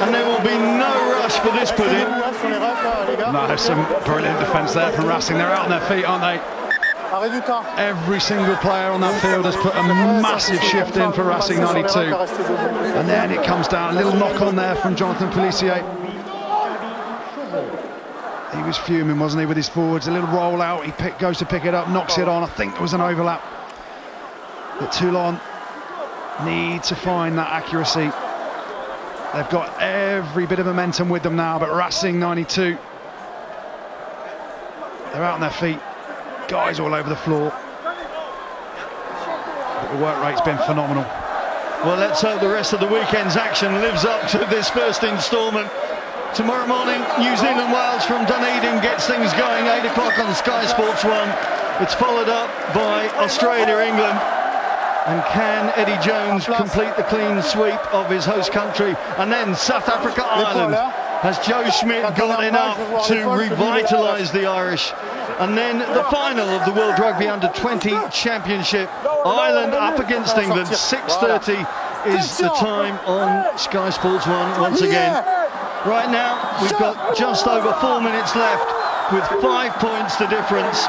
and there will be no rush for this pudding. No, some brilliant defence there from Racing. They're out on their feet, aren't they? Every single player on that field has put a massive shift in for Racing 92. And then it comes down, a little knock on there from Jonathan Pellissier. He was fuming, wasn't he, with his forwards. A little roll out, he goes to pick it up, knocks it on. I think there was an overlap. But Toulon need to find that accuracy. They've got every bit of momentum with them now, but Racing 92, they're out on their feet. Guys all over the floor. But the work rate's been phenomenal. Well, let's hope the rest of the weekend's action lives up to this first instalment. Tomorrow morning, New Zealand Wales from Dunedin gets things going, 8 o'clock on Sky Sports 1. It's followed up by Australia, England. And can Eddie Jones complete the clean sweep of his host country? And then South Africa, Ireland. Has Joe Schmidt got enough to revitalise the Irish? And then the final of the World Rugby Under-20 Championship. Ireland up against England, 6:30 is the time on Sky Sports 1 once again. Right now, we've got just over 4 minutes left with 5 points to difference.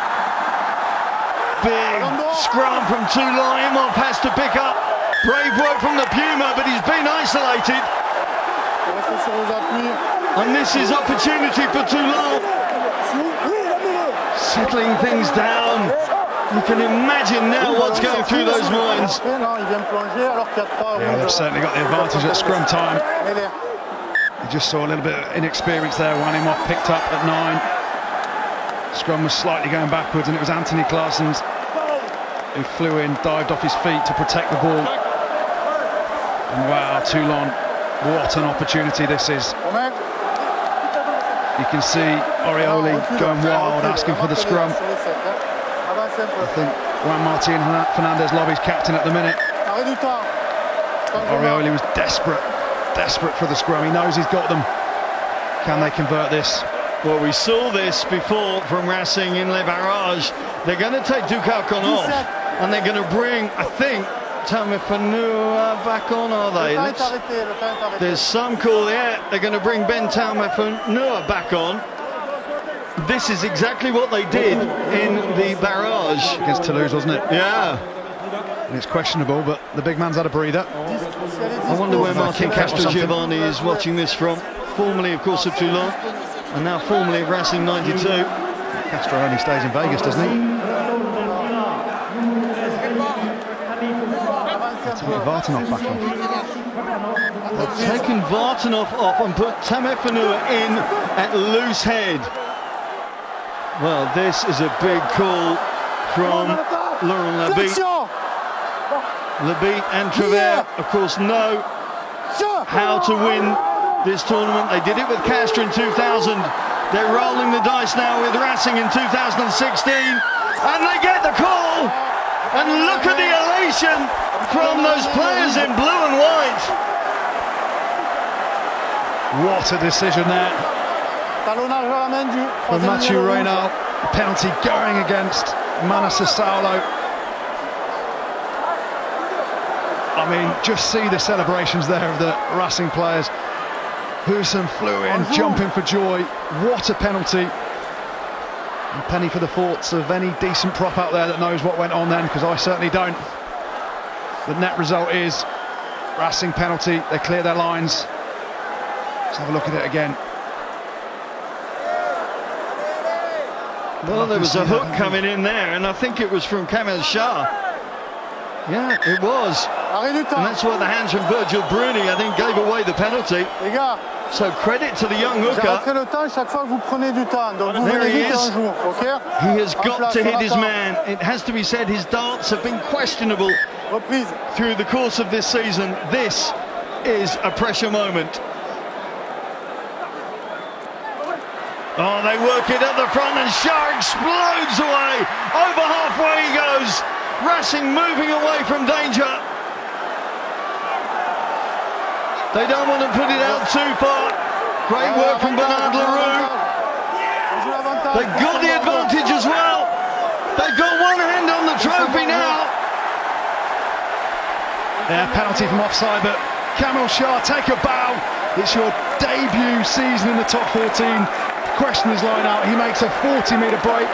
Big scrum from Toulon. Imhoff has to pick up. Brave work from the Puma, but he's been isolated. And this is opportunity for Toulon. Settling things down. You can imagine now what's going through those minds. Yeah, they've certainly got the advantage at scrum time. You just saw a little bit of inexperience there. One Imhoff picked up at 9. Scrum was slightly going backwards, and it was Anthony Claessens who flew in, dived off his feet to protect the ball. And wow, Toulon, what an opportunity this is. You can see Orioli going wild, asking for the scrum. I think Juan Martin Fernandez Lobby's captain at the minute. Orioli was desperate for the scrum. He knows he's got them. Can they convert this? Well, we saw this before from Racing in Le Barrage. They're going to take Ducalcon off, and they're going to bring, I think, Tamefanua back on, are they? There's some call, yeah, they're going to bring Ben Tamefanua back on. This is exactly what they did in the barrage. Against Toulouse, wasn't it? Yeah. And it's questionable, but the big man's had a breather. I wonder where Martin Castrogiovanni is watching this from. Formerly, of course, of Toulon, and now formerly of Racing 92. Castro only stays in Vegas, doesn't he? Taking Vartanov back off. They've taken Vartanov off and put Tamefanua in at loose head. Well, this is a big call from Laurent Labitte. Labitte and Travers, of course, know how to win this tournament. They did it with Castres in 2000. They're rolling the dice now with Racing in 2016. And they get the call. And look at the elation from those players in blue and white. What a decision there from Mathieu Reynal. Penalty going against Manasseh Saulo. I mean, just see the celebrations there of the Racing players. Husson flew in, jumping for joy. What a penalty. And penny for the thoughts of any decent prop out there that knows what went on then, because I certainly don't. The net result is Racing penalty. They clear their lines. Let's have a look at it again. Well, there was a hook coming in there, and I think it was from Kamel Shah. Yeah, it was. And that's why the hands from Virgil Bruni, I think, gave away the penalty. So credit to the young hooker. There he is. He has got to hit his man. It has to be said, his darts have been questionable through the course of this season. This is a pressure moment. Oh, they work it at the front, and Shah explodes away. Over halfway he goes. Racing moving away from danger. They don't want to put it out too far. Great work from Bernard Leroux. They've got the advantage as well. They've got one hand on the trophy now. Yeah, penalty from offside, but Kamel Shah, take a bow. It's your debut season in the top 14. Question his line out. He makes a 40-metre break.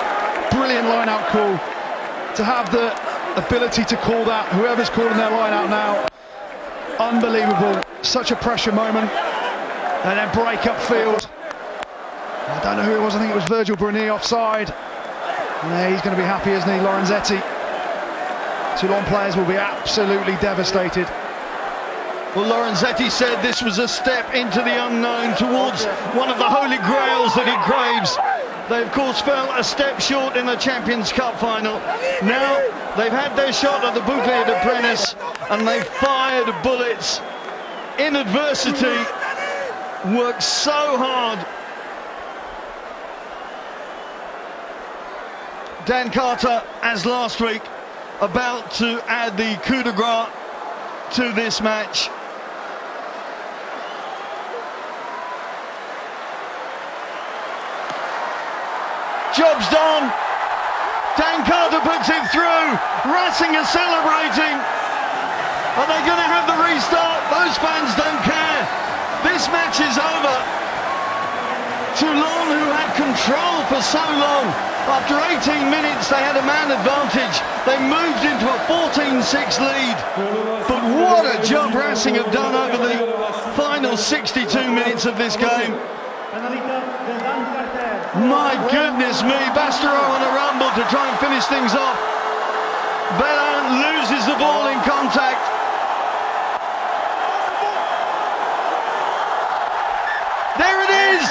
Brilliant line out call. To have the ability to call that, whoever's calling their line out now, unbelievable. Such a pressure moment. And then break upfield. I don't know who it was. I think it was Virgil Bruni offside. Yeah, he's going to be happy, isn't he, Lorenzetti? Toulon players will be absolutely devastated. Well, Lorenzetti said this was a step into the unknown towards one of the holy grails that he craves. They, of course, fell a step short in the Champions Cup final. Now they've had their shot at the Bouclier de Prentice, and they've fired bullets in adversity. Worked so hard. Dan Carter, as last week, about to add the coup de grace to this match. Job's done. Dan Carter puts it through. Racing is celebrating. Are they going to have the restart? Those fans don't care. This match is over. Toulon, who had control for so long. After 18 minutes, they had a man advantage. They moved into a 14-6 lead. But what a job Racing have done over the final 62 minutes of this game. My goodness me, Bastereau on a rumble to try and finish things off. Bellin loses the ball in contact. There it is!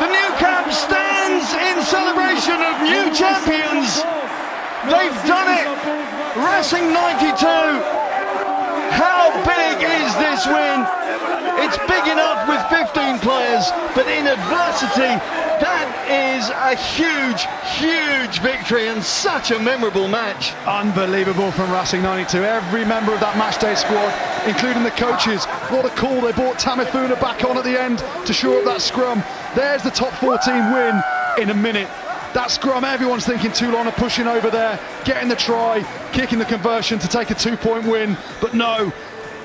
The new camp stands in celebration of new champions. They've done it! Racing 92. How big is this win? It's big enough with 15 players, but in adversity, that is a huge, huge victory and such a memorable match. Unbelievable from Racing 92. Every member of that matchday squad, including the coaches, what a call. They brought Tamifuna back on at the end to shore up that scrum. There's the top 14 win in a minute. That scrum, everyone's thinking Toulon are pushing over there, getting the try, kicking the conversion to take a 2-point win, but no.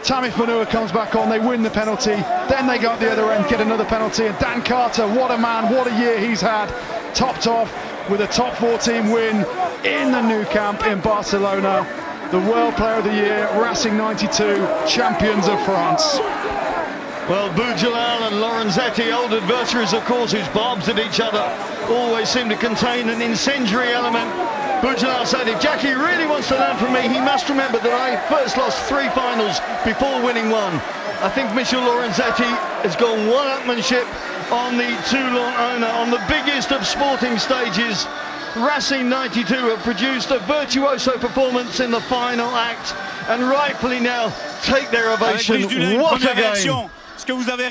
Tamifuna comes back on, they win the penalty, then they go up the other end, get another penalty, and Dan Carter, what a man, what a year he's had, topped off with a top 14 win in the new camp in Barcelona. The World Player of the Year, Racing 92, champions of France. Well, Boudjelal and Lorenzetti, old adversaries of course, whose barbs at each other always seem to contain an incendiary element. Boudjelal said, if Jackie really wants to learn from me, he must remember that I first lost 3 finals before winning one. I think Michel Lorenzetti has gone one-upmanship on the Toulon owner on the biggest of sporting stages. Racing 92 have produced a virtuoso performance in the final act and rightfully now take their ovation. What a game!